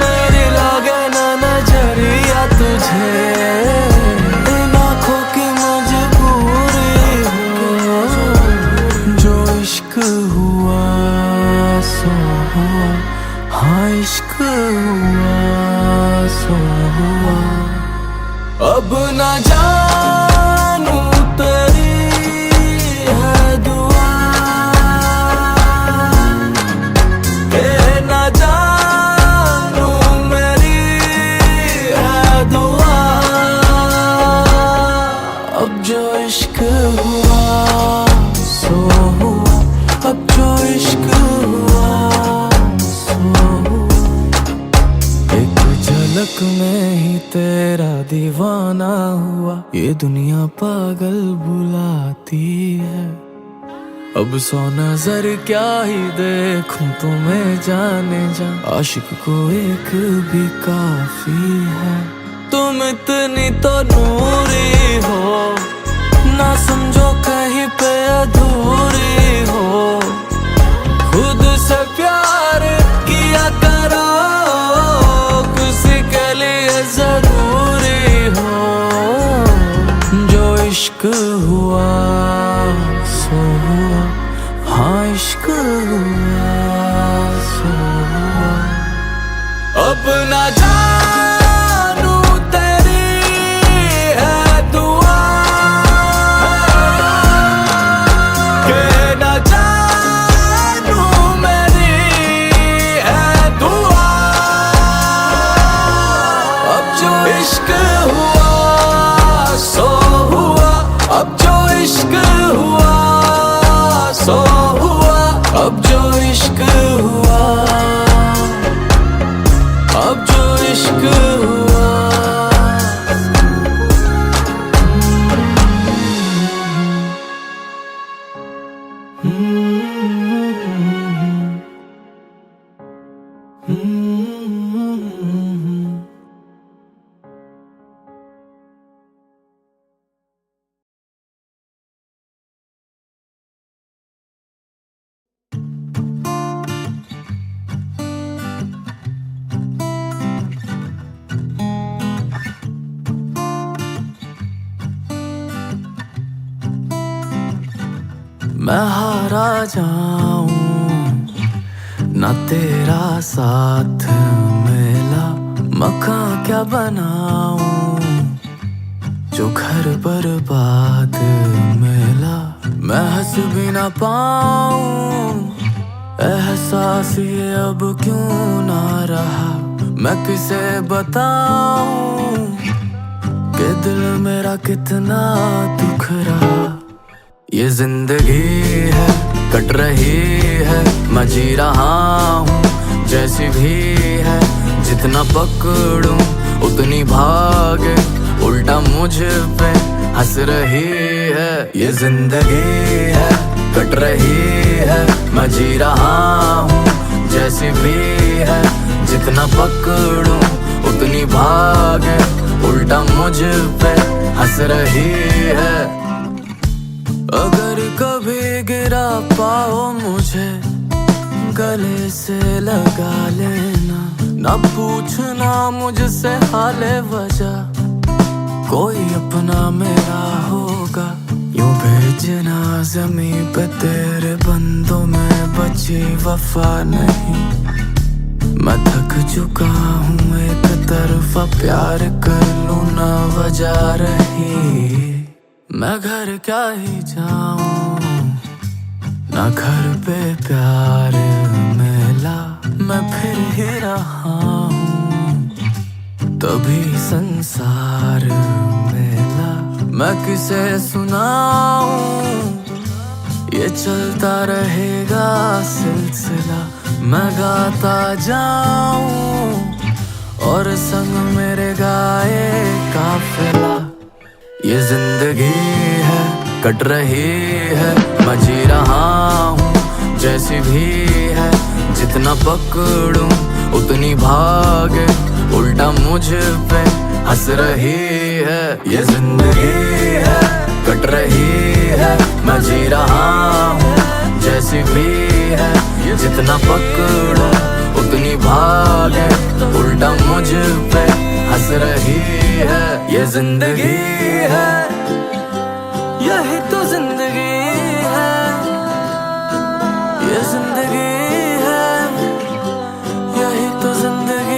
मेरी लागे ना नजरिया तुझे, इन आँखों की मजबूरी हो। जो इश्क हुआ सो हुआ, हाँ इश्क हुआ सो हुआ। अब ना जानू तेरी है दुआ, के ना जानू मेरी है दुआ। अब जो इश्क हुआ सो हुआ, अब जो इश्क हुआ सो हुआ। एक झलक में ही तेरा दीवाना हुआ, ये दुनिया पागल बुलाती है। अब 100 नजर क्या ही देखूं तुम्हें जाने जा, आशिक को एक भी काफी है। तुम इतनी तो नूरी हो, ना समझो कहीं पे अधूरी हो। खुद से प्यार किया करो, किसी के लिए जरूरी हो। जो इश्क हुआ सो हुआ, हाँ इश्क हुआ सो हुआ। अब ना जानू तेरी है दुआ, के ना जानू मेरी है दुआ। अब जो इश्क हुआ सो हुआ, अब जो इश्क हुआ सो हुआ। अब जो इश्क हुआ, अब जो इश्क हुआ। मैं हारा जाऊं ना तेरा साथ मिला, मकान क्या बनाऊं जो घर बर्बाद मिला। मैं हंस भी ना पाऊं, एहसास ये अब क्यों ना रहा। मैं किसे बताऊं कि दिल मेरा कितना दुख रहा। ये जिंदगी है कट रही है, मैं जी रहा हूँ जैसी भी है। जितना पकड़ूं उतनी भागे, उल्टा मुझ पे हंस रही है। ये जिंदगी है कट रही है, मैं जी रहा हूँ जैसी भी है। जितना पकड़ूं उतनी भागे, उल्टा मुझ पे हंस रही है। अगर कभी गिरा पाओ मुझे गले से लगा लेना, ना पूछना मुझसे हाले वजह, कोई अपना मेरा होगा। यूं भेजना ज़मीं पे तेरे बंदों में बची वफा नहीं। मैं थक चुका हूँ एक तरफा प्यार कर लूँ ना वजह रही। मैं घर क्या ही जाऊं, ना घर पे प्यार मिला। मैं फिर ही रहा हूँ तभी संसार मिला। मैं किसे सुनाऊं, ये चलता रहेगा सिलसिला। मैं गाता जाऊं और संग मेरे गाए काफिला। ये जिंदगी है कट रही है, मैं जी रहा हूँ जैसी भी है। जितना पकड़ूं उतनी भागे, उल्टा मुझ पे हंस रही है। ये जिंदगी है कट रही है, मैं जी रहा हूँ जैसी भी है। जितना पकड़ूं उतनी भागे, उल्टा मुझ पे हंस रही है। ये जिंदगी है, यही तो जिंदगी है। ये जिंदगी है, यही तो जिंदगी।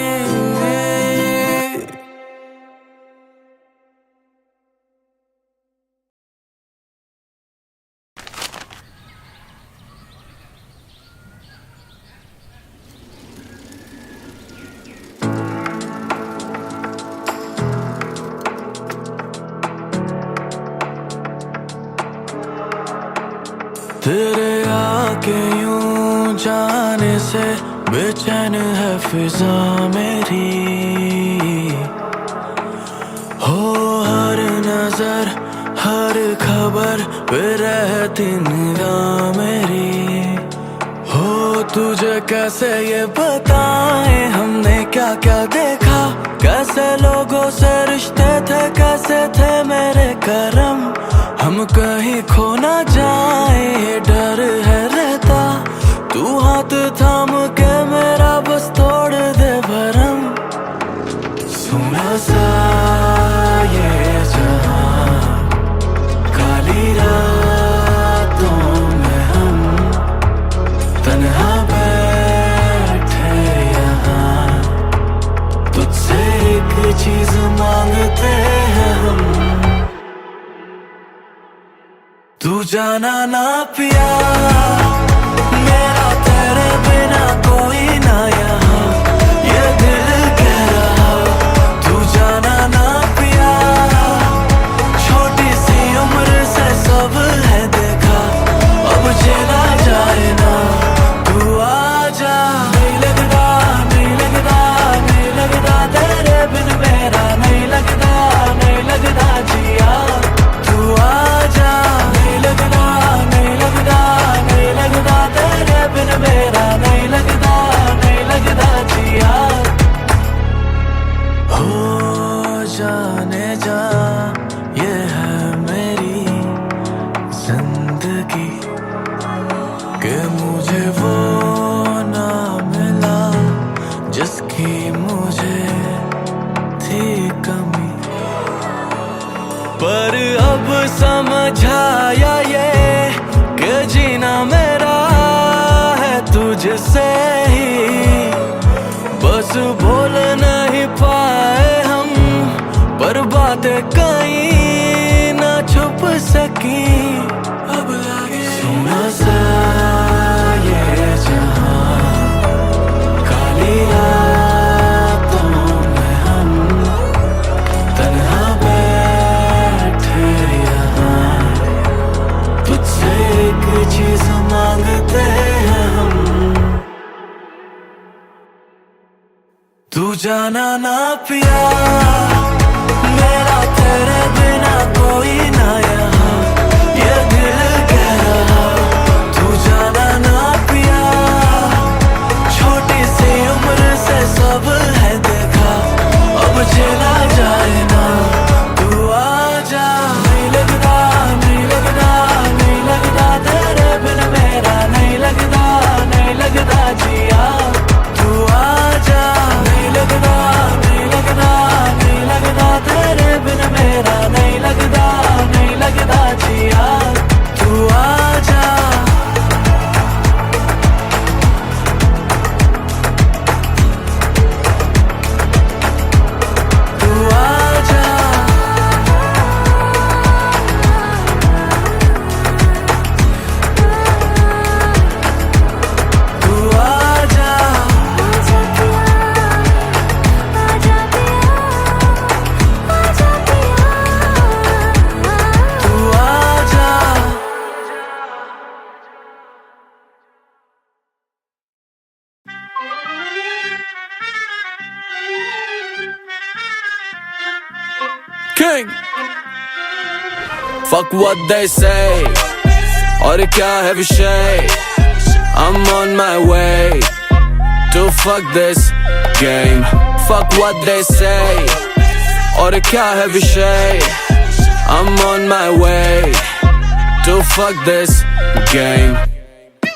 तेरे आके यूं जाने से बेचैन है फिजा मेरी। हो हर नजर हर खबर पे रहती निगाह मेरी। हो तुझे कैसे ये बताएं हमने क्या क्या देखा, कैसे लोगों से रिश्ते थे, कैसे थे मेरे करम। हम कहीं खो ना जाए ये डर है रहता, तू हाथ थाम के मेरा बस तोड़ दे भरम। सुना सा ये जहां, काली रातों में हम तन्हा बैठे यहाँ। तुझसे एक चीज मांगते हैं हम, तू जाना ना पिया मेरा, तेरे बिना कोई ना यहाँ। ये दिल कह रहा तू जाना ना पिया, छोटी सी उम्र से सब है देखा, अब चला जाए ना तू आजा। नहीं लगता नहीं लगता नहीं लगता, तेरे बिन मेरा नहीं लगता नहीं लगता जिया। तू आजा, नहीं लगता नहीं लगता नहीं लगता, तेरे बिन मेरा नहीं लगता नहीं लगता जिया। हो जाने जा ये है मेरी जिंदगी, कि मुझे वो ना मिला जिसकी मुझे थी कमी। पर अब समझाया ये कि जीना मेरा है तुझसे ही। बस बोल नहीं पाए हम, पर बातें कहीं ना छुप सकी। अब लागे सुना सा ये जहां, काली रातों में हम तन्हा बैठे यहाँ। तुझसे एक चीज मांगते हैं हम, तू जाना ना पिया मेरा, तेरे बिना कोई ना यहाँ। ये दिल कह रहा तू जाना ना पिया, छोटी सी उम्र से सब है देखा, अब चला जाए ना तू आजा। नहीं लगता नहीं लगता नहीं लगता, तेरे बिन मेरा नहीं लगता नहीं लगता जिया। तू आजा, नहीं लगता नहीं लगता नहीं लगता, तेरे बिन मेरा Sing. Fuck what they say. और क्या है विषय? I'm on my way to fuck this game. Fuck what they say. और क्या है विषय? I'm on my way to fuck this game.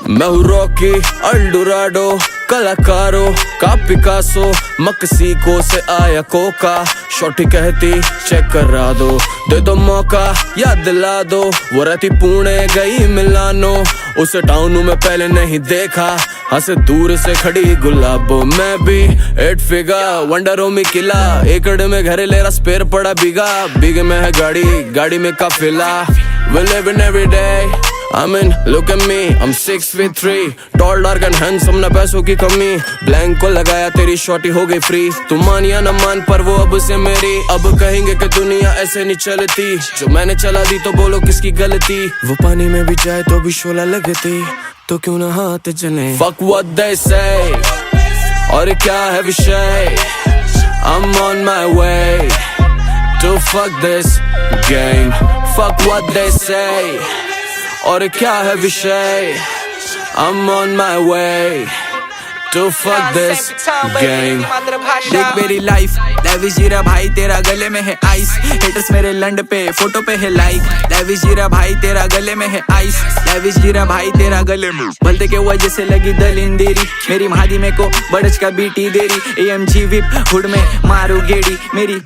मैं हूँ रॉकी अल्डोराडो, कलाकारों का पिकासो, मक्सिको से आया कोका, शॉटी कहती चेक करा दो, दे दो मौका याद दिला दो, वो रहती पुणे गई मिलानो, उसे टाउन में पहले नहीं देखा, हंसे दूर से खड़ी गुलाबो, मैं भी 8 फिगर वंडरों में किला, एकड़ में घर ले रहा स्पेयर पड़ा बिगा, बिग में है गाड़ी, गाड़ी में काफिला, we living every day. I mean, look at me, I'm 6'3", tall, dark and handsome, ना पैसों की कमी, ब्लैंक को लगाया तेरी शॉटी हो गई फ्री, तू मान या ना मान पर वो अब से मेरी, अब कहेंगे कि दुनिया ऐसे नहीं चलती, जो मैंने चला दी तो बोलो किसकी गलती, वो पानी में भी जाए तो भी शोला लगती, तो क्यों ना हाथ जले. Fuck what they say, और क्या है विषय, I'm on my way to fuck this game. Fuck what they say, और क्या है विषय, I'm on my way to fuck this game. देख मेरी लाइफ लैविश जीरा भाई, तेरा गले में है आइस, हेटर्स मेरे लंड पे फोटो पे है लाइक, लैविश जीरा भाई तेरा गले में है आइस, लैविश जीरा भाई तेरा गले में, बोलते के वजह से लगी दलिंदेरी, मेरी महादी में को बड़च का बीटी देरी, AMG विप हुड में मारू गेड़ी, मेरी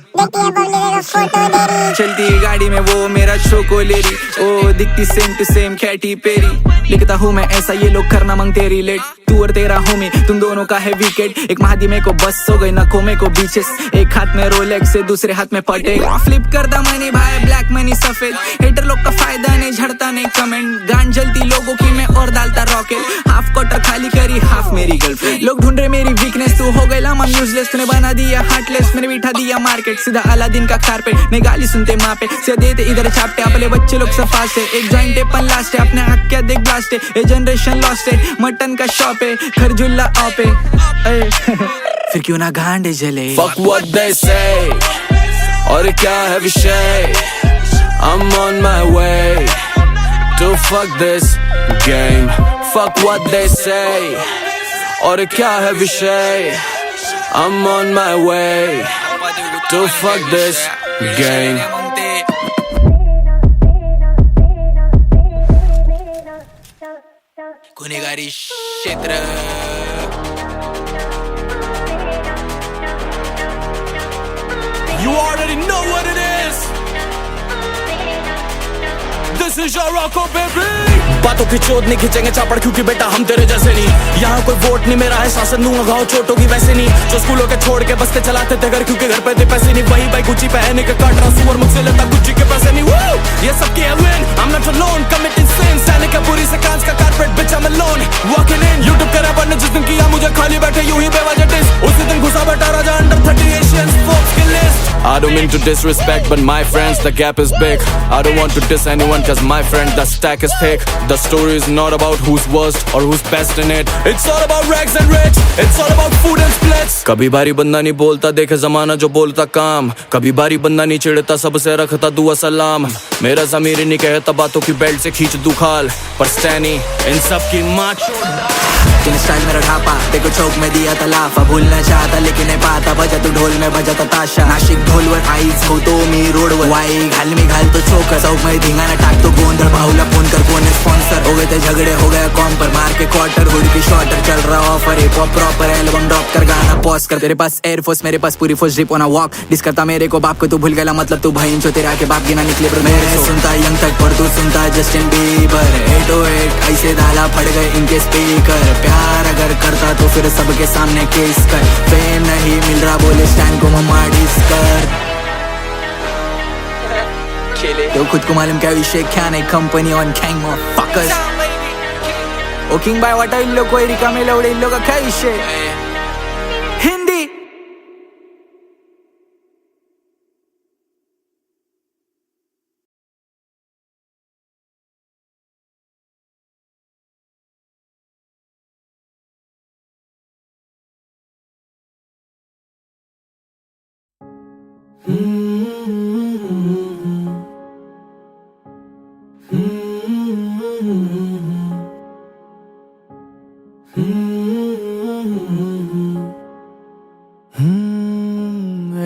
चलती गाड़ी में वो मेरा चोकोलेरी, ओ दिखती same to same Katy Perry, लिखता हूँ मैं ऐसा ये लोग करना मांगते रिलेट, तू और तेरा होमी तुम दोनों का है विकेट, एक महादी में को बस हो गई नखों में को बीचेस, एक हाथ में रोलेक्स से दूसरे हाथ में पटेल, फ्लिप करता मनी भाई ब्लैक मनी सफेद, हेटर लोग का फायदा नहीं झड़ता नहीं कमेंट, गान जलती लोगों की मैं और डालता रॉकेट, हाफ क्वार्टर खाली करी हाफ मेरी गर्लफ्रेंड, लोग ढूंढ रहे मेरी वीकनेस, तू हो गई लाम यूजलेस, तूने बना दिया हार्टलेस, मैंने बिठा दिया मार्केट, सीधा अलादीन का कारपेट, नहीं गाली सुनते माँ पे, से देते इधर छापते, अपने बच्चे लोग सफा से, एक जॉइंट है पन लास्ट है, अपने आँख क्या देख ब्लास्ट है, ये जनरेशन लॉस्ट है, मटन का शॉप है, खरजुल्ला ऑप है, फिर क्यों ना गांडे जले. Fuck what they say, और क्या है विषय, I'm on my way to fuck this game. Fuck what they say, और क्या है विषय, I'm on my way to fuck this game. गुनेगारी क्षेत्र You already know what it is. This is your Rocco baby. बातों की चोट नहीं खींचेंगे चापड़ क्योंकि बेटा हम तेरे जैसे नहीं, यहाँ कोई वोट नहीं मेरा है शासन, दूंगा घाव चोटों की वैसे नहीं, जो स्कूलों के छोड़ के बस्ते चलाते थे घर क्योंकि घर पे थे पैसे नहीं, वही भाई गुच्ची पहने के काट रहा सुअर मुझसे लेता गुच्ची के पैसे नहीं. Woo! ये सबकी है win, I'm not alone, committing sins, सैनिक का पूरी से कांच का carpet, bitch I'm alone, walking in, YouTube के रैपर ने जिस दिन किया मुझे खाली बैठे यूं ही बेवजह डिस, उसी दिन घुसा बैठा राजा अंडर 30 Asians folks की list. I don't mean to disrespect but my friends the gap is big, I don't want to diss anyone cause my friend the stack is thick, the story is not about who's worst or who's best in it, it's all about rags and rich, it's all about food and splits. कभी बारी बंदा नहीं बोलता देखे जमाना जो बोलता काम, कभी बारी बंदा नहीं चिढ़ता सबसे रखता दुआ सलाम, मेरा ज़मीर नहीं कहता बातों की बेल्ट से खींच दू खाल, पर स्टैनी इन सब की माँ तूने स्टाइल मेरा ढापा, देखो चौक में दिया तलाफा, भूलना चाहता लेकिन नहीं पाता, बजा तू ढोल में बजाता ताशा, नाशिक ढोलवर आईज हो तो मी रोडवर, वाई घाल में घाल तो चोकर, चौक में धिंगाणा टाक तो गोंधळ, भाऊला फोन कर कोण है स्पॉन्सर, हो गए थे झगड़े हो गया कॉम पर, मार के क्वार्टर हुड की शॉर्टर, चल रहा offer hip hop proper, album drop कर गाना पॉज कर, तेरे पास एयरफोर्स मेरे पास पूरी force drip on a walk, diss करता मेरे को बाप को तू भूल गया मतलब तू भाई जो तेरा के बाप गिना निकले ब्रो, मेरे सुनता यंग तक पर तू सुनता जस्टिन बीबर, 808 ऐसे दाला फट गए इनके स्पीकर, प्यार अगर करता तो फिर सबके सामने केस कर, फेम नहीं मिल रहा बोले स्टैंड को मम्मा डिस कर, तो खुद को मालूम क्या विषय क्या नहीं, company on gang of fuckers, ओ किंग बाय वाटा इन लोग कोई रिका में लौड़े इन लोग का क्या विषय, हिंदी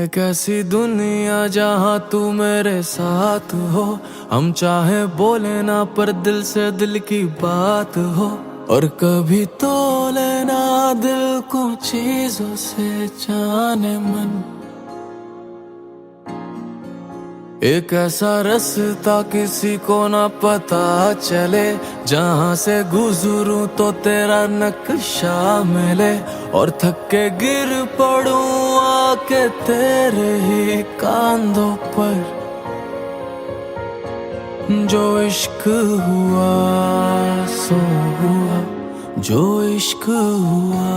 एक ऐसी दुनिया जहाँ तू मेरे साथ हो, हम चाहे बोले ना पर दिल से दिल की बात हो, और कभी तो लेना दिल को चीजों से जाने मन। एक ऐसा रास्ता किसी को ना पता चले, जहाँ से गुजरूं तो तेरा नक्शा मिले, और थक के गिर पड़ूं आके तेरे ही कांधों पर। जो इश्क हुआ सो हुआ, जो इश्क हुआ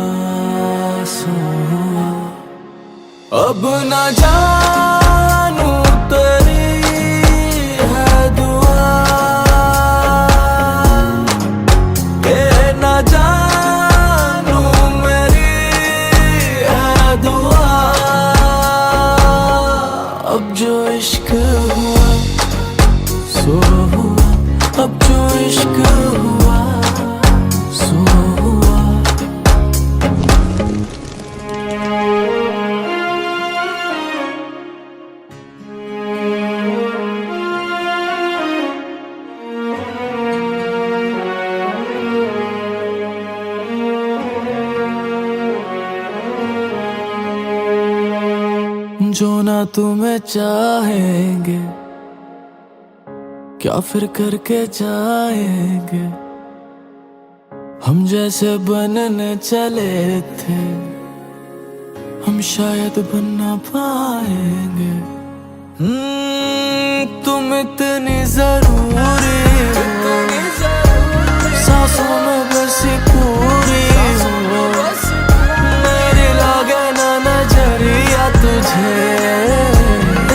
सो हुआ। अब ना जानू तेरी है दुआ, के ना जानू मेरी है दुआ। अब जो इश्क हुआ सो हुआ, अब जो इश्क हुआ सो हुआ। जो ना तुम्हें चाहेंगे क्या फिर करके जाएंगे, हम जैसे बनने चले थे हम शायद बन ना पाएंगे। तुम इतनी जरूरी हो, सांसों में बसी पूरी हो, मेरी लागे ना नजरिया तुझे,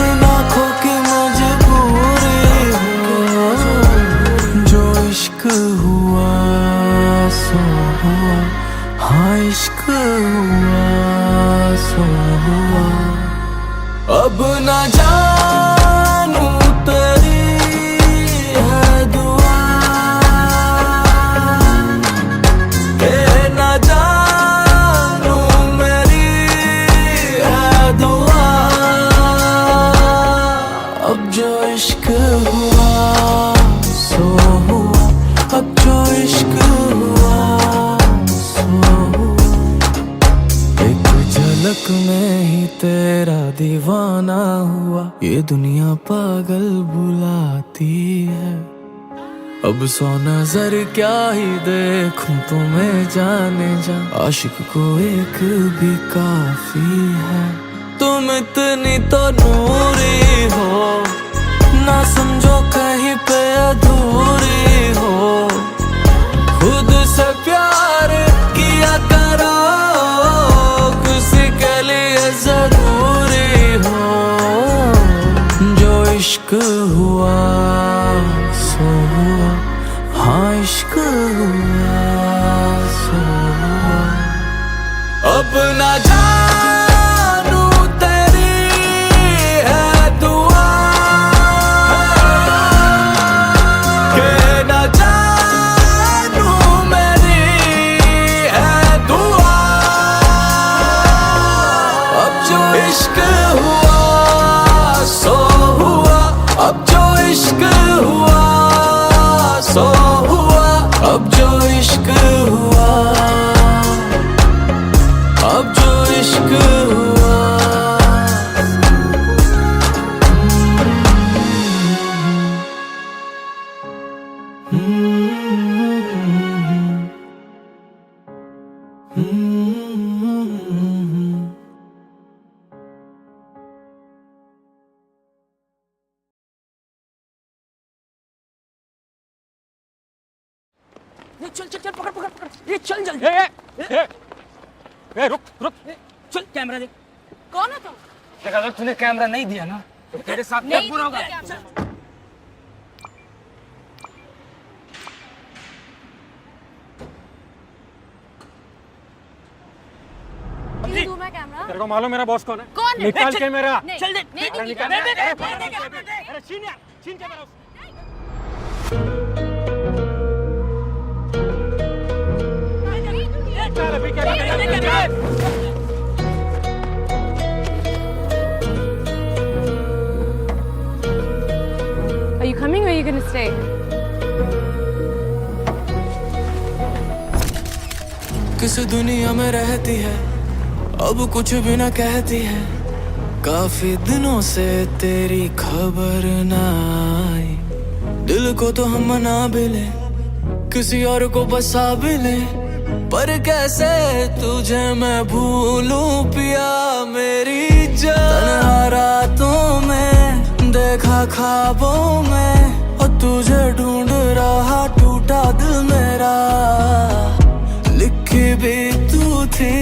इन आँखों की मजबूरी हो। जो इश्क हुआ सो हुआ, हाँ इश्क हुआ सो हुआ। अब ना जानू तेरी है दुआ, के ना जानू मेरी है दुआ। अब जो इश्क हुआ सो हुआ, अब जो इश्क हुआ सो हुआ। एक झलक में ही तेरा दीवाना हुआ, ये दुनिया पागल बुलाती है। अब 100 नजर क्या ही देखूं तुम्हें जाने जा, आशिक को एक भी काफी है। तुम इतनी तो नूरी हो, ना समझो कहीं पे अधूरी हो। खुद से प्यार किया करो, किसी के लिए जरूरी हो। जो इश्क हुआ सो हुआ, हाँ इश्क हुआ सो हुआ। अब ना जानू तेरी है दुआ, के ना जानू मेरी है दुआ। अब जो इश्क हुआ सो हुआ, अब जो इश्क हुआ सो हुआ। अब जो इश्क हुआ, अब जो इश्क हुआ। चल चल चल, पकड़ पकड़ पकड़, ये चल जल्दी। ए रुक रुक, चल कैमरा देख। कौन हो तुम? देखा अगर तूने कैमरा नहीं दिया ना तो तेरे साथ क्या बुरा होगा। क्यों दूं मैं कैमरा? तेरे को मालूम मेरा बॉस कौन है? कौन है? निकाल के मेरा। चल दे, नहीं दूंगी निकाल। कैमरा। अरे छीन यार, छीन के मेरा। नहीं दूंगी। gonna stay. किस दुनिया में रहती है, अब कुछ भी न कहती है। काफी दिनों से तेरी खबर ना आई। दिल को तो हम मना भी ले, किसी और को बसा भी ले, पर कैसे तुझे मैं भूलूं पिया मेरी जान। तन्हा रातों में देखा ख्वाबों में, और तुझे ढूंढ रहा टूटा दिल मेरा। लिखी भी तू थी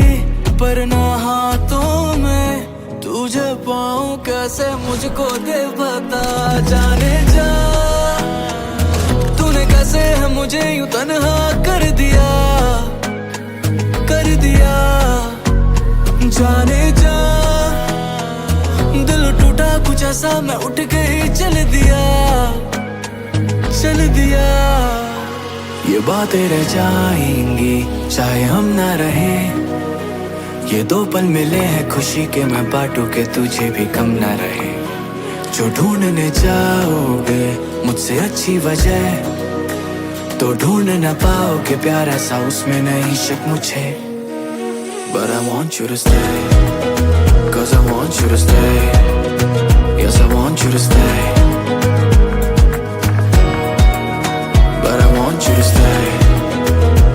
पर ना हाथों में, तुझे पाऊं कैसे मुझको दे बता। जाने जा तूने कैसे है मुझे यूं तन्हा कर दिया, कर दिया। जाने जा दिल टूटा कुछ ऐसा, मैं उठ के ही चल दिया, चल दिया। ये बातें रह जाएंगी चाहे हम ना रहे। ये दो पल मिले हैं खुशी के, मैं बांटू के तुझे भी कम ना रहे। जो ढूंढने जाओगे मुझसे अच्छी वजह, तो ढूंढ न पाओगे प्यार ऐसा, उसमें नहीं शक मुझे। But I want you to stay, 'cause I want you to stay. Yes, I want you to stay. But I want you to stay,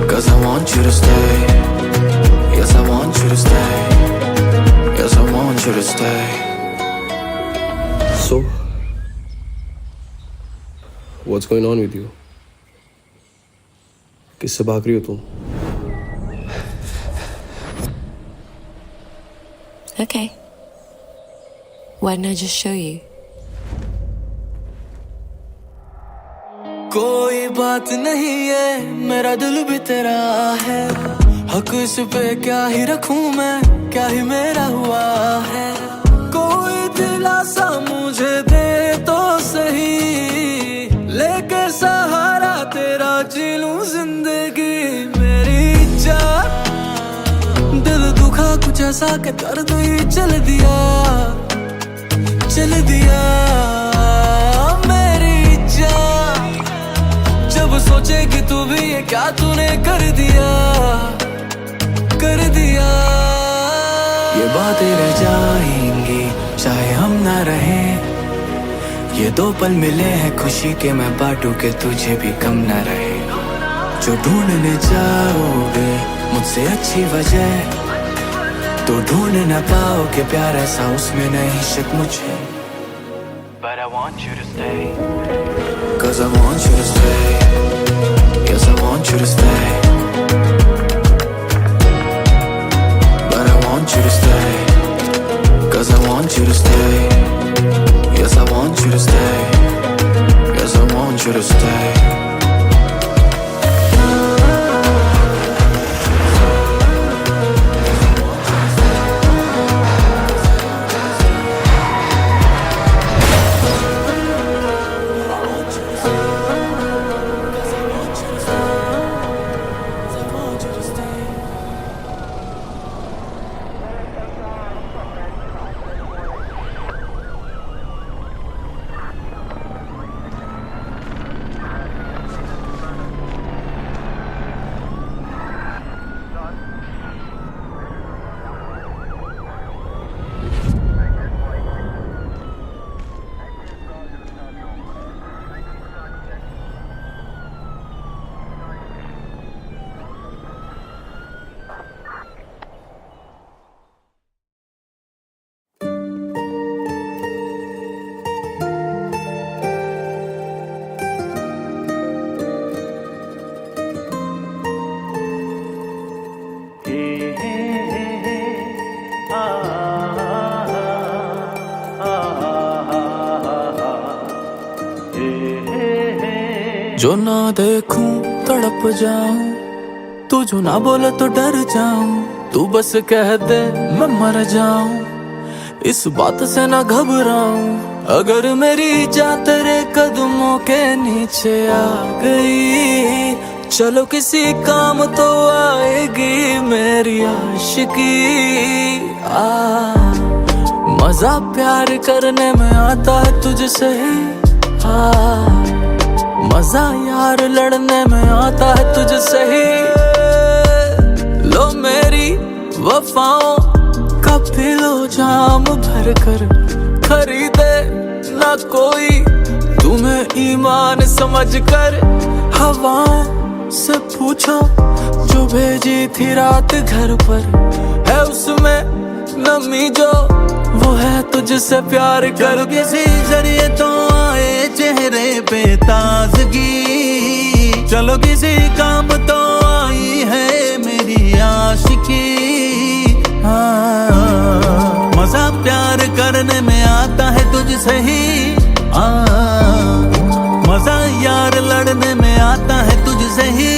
'cause I want you to stay. Yes, I want you to stay. Yes, I want you to stay. So, what's going on with you? किससे भाग रही हो तुम? Okay. Why don't I just show you? कोई बात नहीं है, मेरा दिल भी तेरा है। हक इस पे क्या ही रखूं मैं, क्या ही मेरा हुआ है। कोई दिलासा मुझे दे तो सही, लेके सहारा तेरा जी लूं जिंदगी मेरी जान। दिल दुखा कुछ ऐसा के दर्द ही चल दिया, चल दिया मेरी जान। जब सोचेगी तू भी ये क्या तूने कर दिया, कर दिया। ये बातें रह जाएंगी चाहे हम ना रहे। ये दो पल मिले हैं खुशी के, मैं बांटू के तुझे भी कम ना रहे। जो ढूंढने जाओगे मुझसे अच्छी वजह, तो ढूंढ न पाओगे प्यार ऐसा, उसमें नहीं शक मुझे। But I want you to stay, 'cause I want you to stay. Yes, I want you to stay. But I want you to stay, 'cause I want you to stay. Yes, I want you to stay. Yes, I want you to stay. जो ना देखूं तड़प जाऊं, तू जो ना बोले तो डर जाऊं। तू बस कह दे मैं मर जाऊं, इस बात से ना घबराऊं। अगर मेरी जान तेरे कदमों के नीचे आ गई, चलो किसी काम तो आएगी मेरी आशिकी। मजा प्यार करने में आता है तुझसे ही। मजा यार लड़ने में आता है तुझसे ही। लो मेरी वफाओं का पी लो जाम भर कर, खरीदे ना कोई तुम्हें ईमान समझ कर। हवाओं से पूछो जो भेजी थी रात घर पर, है उसमें नमी जो वो है तुझसे प्यार कर। किसी जरिए तो आए चेहरे पे ताजगी, चलो किसी काम तो आई है मेरी आशिकी। मजा प्यार करने में आता है तुझसे ही, मजा यार लड़ने में आता है तुझसे ही।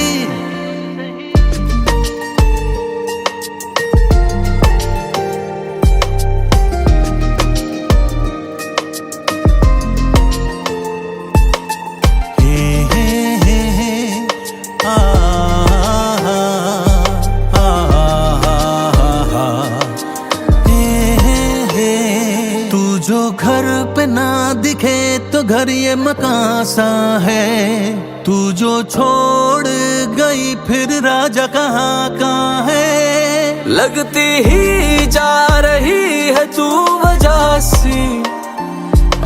घर पे ना दिखे तो घर ये मकान सा है, तू जो छोड़ गई फिर राजा कहाँ कहाँ है। लगती ही जा रही है तू वजह सी,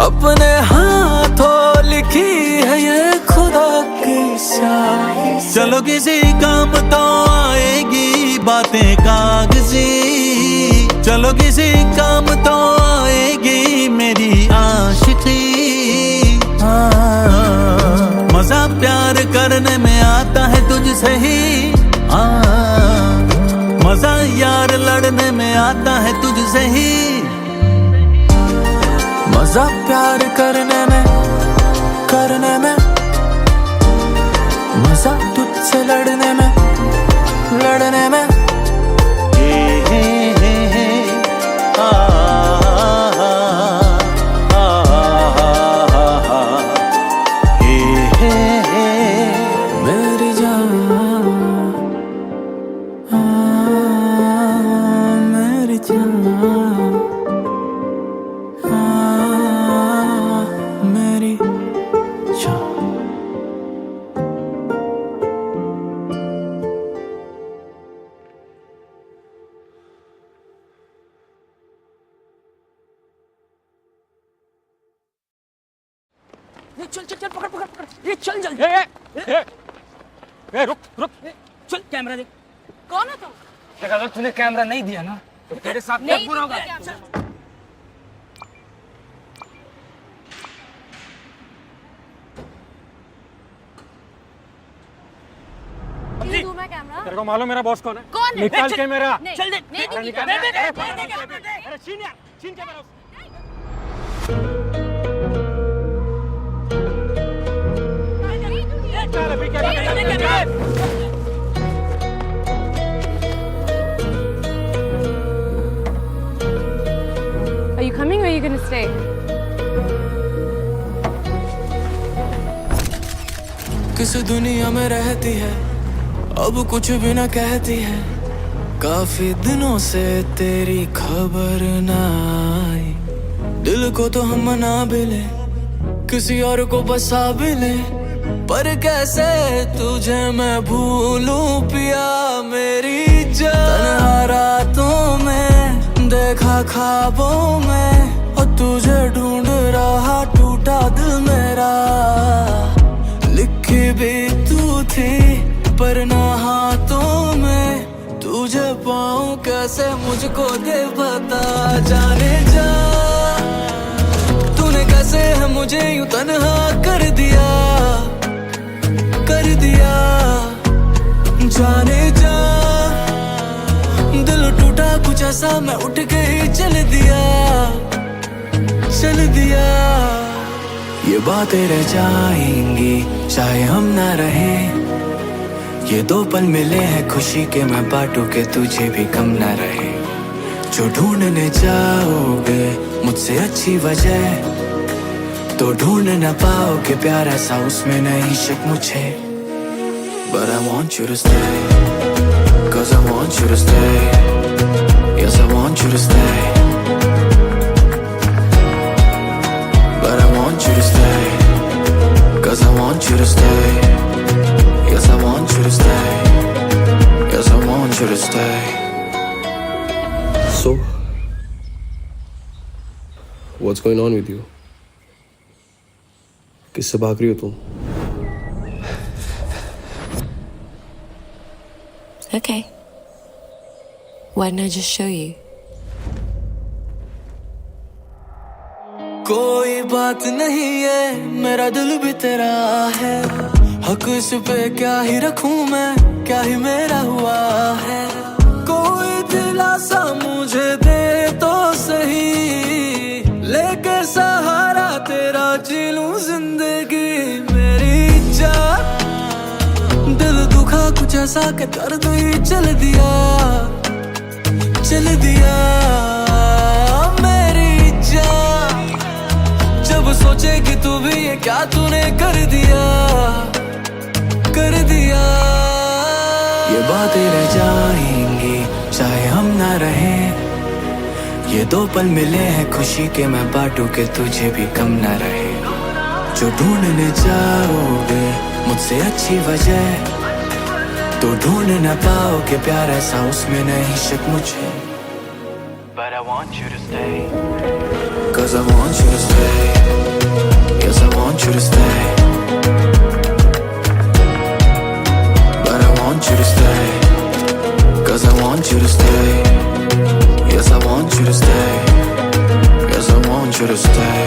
अपने हाथों लिखी है ये खुदा की स्याही। चलो किसी काम तो आएगी बातें कागजी, चलो किसी काम तो आएगी मेरी आशिकी। मजा प्यार करने में आता है तुझसे ही, मजा यार लड़ने में आता है तुझसे ही। मजा प्यार करने में मजा तुझसे लड़ने में मेरी जान, मेरी जान, मेरी जान। चल चल चल, पकड़ पकड़ पकड़, ये चल जल्दी। रुक रुक, चल कैमरा दे। कौन हो तुम? देखा अगर तूने कैमरा नहीं दिया ना तो तेरे साथ क्या बुरा होगा। क्यों दूं मैं कैमरा? तेरे को मालूम मेरा बॉस कौन है? कौन है? निकाल के मेरा। नहीं, चल दे। नहीं दूंगी निकाल। कैमरा। अरे छीन यार, छीन के मेरा। चल अभी क्या Are you coming or are you going to stay? किस दुनिया में रहती है अब कुछ भी ना कहती है, काफी दिनों से तेरी खबर ना आई। दिल को तो हम मना भी ले, किसी और को बसा भी ले, पर कैसे तुझे मैं भूलूं पिया मेरी जान। तन्हा रातों में देखा ख्वाबों में, और तुझे ढूंढ रहा टूटा दिल मेरा। लिखी भी तू थी पर ना हाथों में, तुझे पाऊं कैसे मुझको दे बता। जाने जा तूने कैसे है मुझे यूं तन्हा कर दिया, कर दिया। जाने जा दिल टूटा कुछ ऐसा, मैं उठ के ही चल दिया, चल दिया। ये बातें रह जाएंगी चाहे हम ना रहे, ये दो पल मिले हैं खुशी के, मैं बांटू के तुझे भी कम ना रहे। जो ढूंढने जाओगे मुझसे अच्छी वजह, तो ढूंढ न पाओगे प्यार ऐसा, उसमें नहीं शक मुझे। But I want you to stay, 'cause I want you to stay. Yes, I want you to stay. But I want you to stay, 'Cause I want you to stay. Yes, I want you to stay. Yes, I want you to stay. So, what's going on with you? किससे भाग रही हो तुम? Okay. Why don't I just show you? कोई बात नहीं है, मेरा दिल भी तेरा है। हक इस पे क्या ही रखूं मैं, क्या ही मेरा हुआ है। कोई दिलासा मुझे दे तो सही, लेके सहारा तेरा जी लूं जिंदगी मेरी जान। दिल दुखा कुछ ऐसा के दर्द ही चल दिया मेरी जान। जब सोचेगी तू भी ये क्या तूने कर दिया ये बातें रह जाएंगी चाहे हम ना रहे। ये दो पल मिले हैं खुशी के, मैं बांटू के तुझे भी कम ना रहे। जो ढूंढने जाओगे मुझसे अच्छी वजह, तो ढूंढ ना पाओगे प्यार ऐसा, उसमें नहीं शक मुझे। But I want you to stay. 'Cause I want you to stay. Yes, I want you to stay. But I want you to stay. 'Cause I want you to stay. Yes, I want you to stay. Yes, I want you to stay.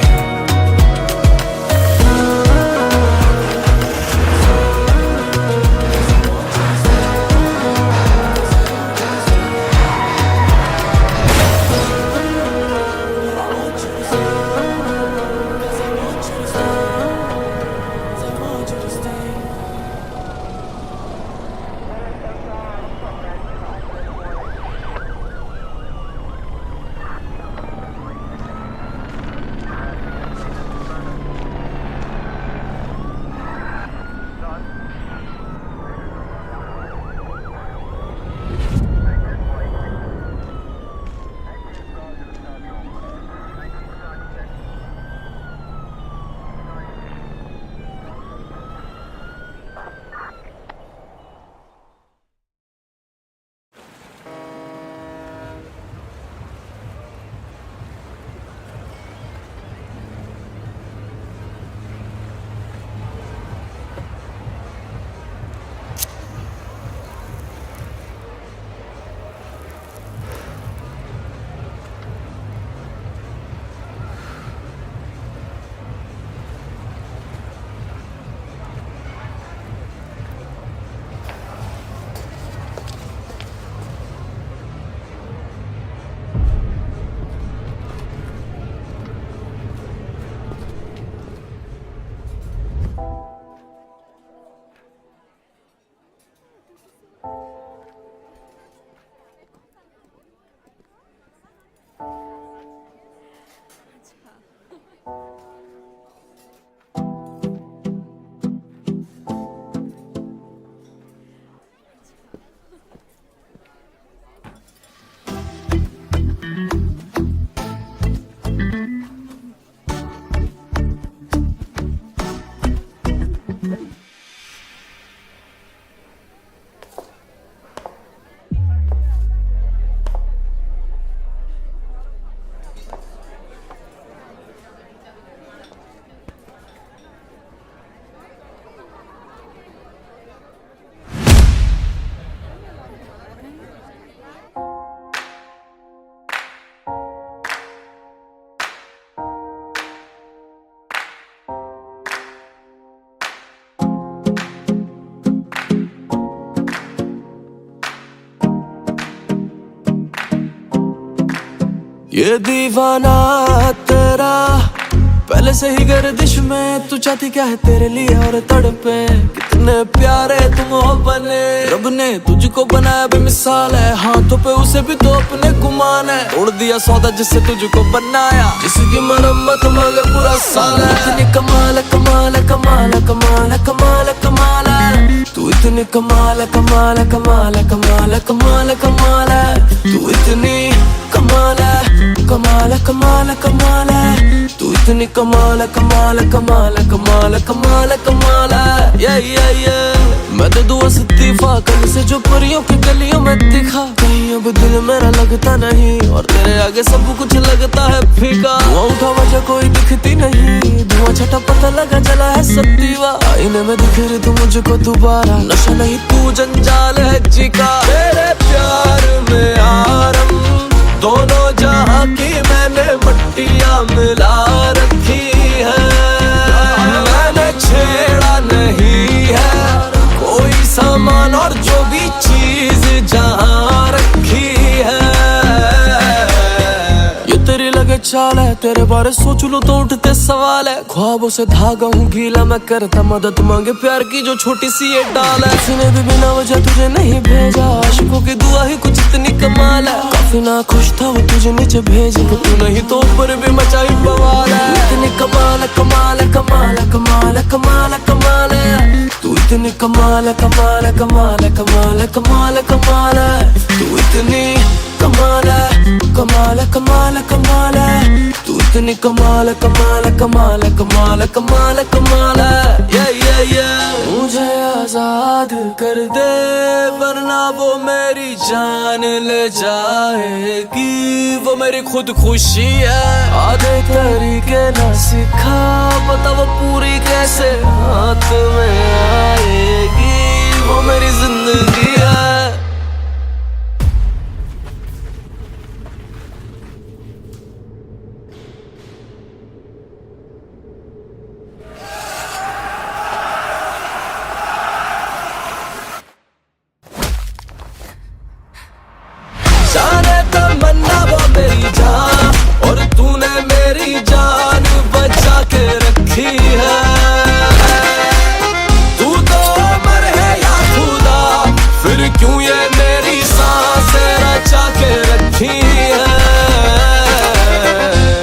ये दीवाना तेरा पहले से ही गर्दिश में, तू चाहती क्या है तेरे लिए और तड़पे। कितने प्यारे तुम हो बने, रब ने तुझको बनाया बेमिसाल है। हाथों पे उसे भी तो अपने गुमान है, तोड़ दिया सौदा जिससे तुझको बनाया, जिसकी मरम्मत मगर पूरा साल है। इतनी कमाल कमाल कमाल कमाल कमाल कमाल है तू, इतनी कमाल कमाल कमाल कमाल कमाल कमाल है तू, इतनी कमाल है कमाल कमाल कमाल है तू। इतनी कमाल है कमाल है कमाल है कमाल है कमाल है कमाल है मैं दे दूँ इस्तीफा कल से जो परियों की गलियों में दिखा कहीं अब दिल मेरा लगता नहीं और तेरे आगे सब कुछ लगता है फीका धुआं उठा वजह कोई दिखती नहीं धुआं छटा पता लगा जला है सत्तीवा आईने में दिख रही तू मुझको दोबारा नशा नहीं तू जंजाल है जी का तेरे प्यार में आरम दोनों जहां की मैंने मट्टियां मिला रखी है मैंने छेड़ा नहीं है कोई सामान और जो भी चीज जहां रखी है ये तेरी लगे चाल है तेरे बारे सोच लो तो उठते सवाल है ख्वाबों से धागा हूँ गीला मैं करता मदद मांगे प्यार की जो छोटी सी ये डाल है किसी भी बिना वजह तुझे नहीं भेजा आशिकों की दुआ ही कुछ इतनी कमाल है काफी ना खुश था वो तुझे नीचे भेज के तू नहीं तो ऊपर भी मचाई बवाल है इतनी कमाल है कमाल है कमाल है कमाल है कमाल है कमाल है तू इतनी कमाल है कमाल है कमाल है कमाल है कमाल है कमाल है तू इतनी कमाल है कमाल है कमाल है कमाल है तू इतनी कमाल है कमाल है कमाल है कमाल है कमाल है कमाल है मुझे आजाद कर दे वरना वो मेरी जान ले जाएगी वो मेरी खुद खुशी है आधे तरीके ना सिखा पता वो पूरी कैसे हाथ में आएगी वो मेरी जिंदगी है जाने तमन्ना वो मेरी जान और तूने मेरी जान बचा के रखी है तू तो अमर है या खुदा फिर क्यों ये मेरी सांसें रचा के रखी है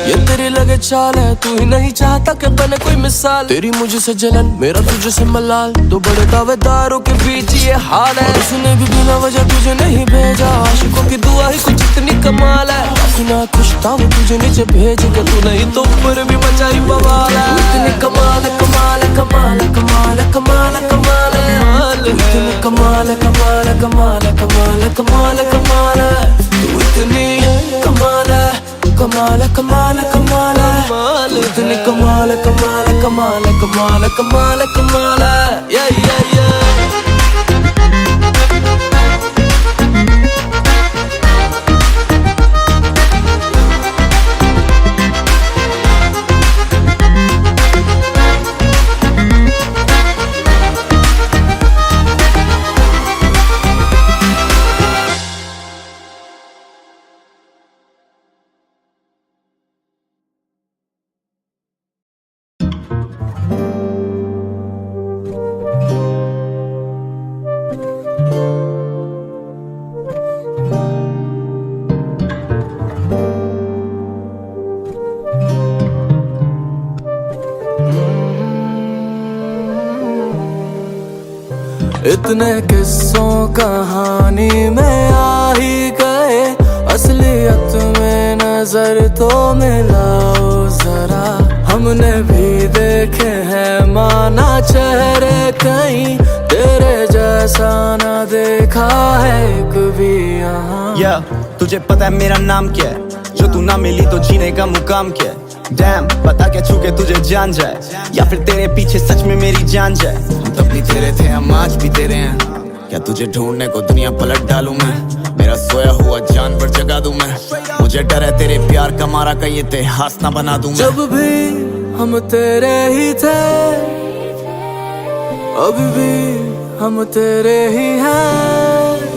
ये तेरी लगे चाल है तू ही नहीं चाहता कि बने कोई मिसाल तेरी मुझसे जलन मेरा तुझसे मलाल दो बड़े दावेदारों के बीच ये हाल है उसने भी बिना वजह तुझे नहीं भेजा आशिकों की दुआ ही कुछ इतनी कमाल है काफी ना खुश था वो तुझे नीचे भेज के तू नहीं तो ऊपर भी मचाई बवाल है इतनी कमाल है कमाल है कमाल है कमाल है कमाल है कमाल है इतनी कमाल है कमाल है कमाल है कमाल है कमाल है कमाल है तू इतनी कमाल है कमाल है कमाल है कमाल है इतनी कमाल है कमाल है कमाल है कमाल है कमाल है कमाल है इतने किस्सों कहानी में आ ही गए असलियत में नजर तो मिलाओ जरा हमने भी देखे हैं माना चेहरे कहीं तेरे जैसा ना देखा है कभी यहाँ तुझे पता है मेरा नाम क्या है जो तू ना मिली तो जीने का मुकाम क्या है डैम बता क्या छू के तुझे जान जाए या फिर तेरे पीछे सच में मेरी जान जाए हम तब भी तेरे थे हम आज भी तेरे हैं क्या तुझे ढूंढने को दुनिया पलट डालूं मैं मेरा सोया हुआ जानवर जगा दूं मैं मुझे डर है तेरे प्यार का मारा का ये इतिहास ना बना दूं जब भी हम तेरे ही थे अभी भी हम तेरे ही हैं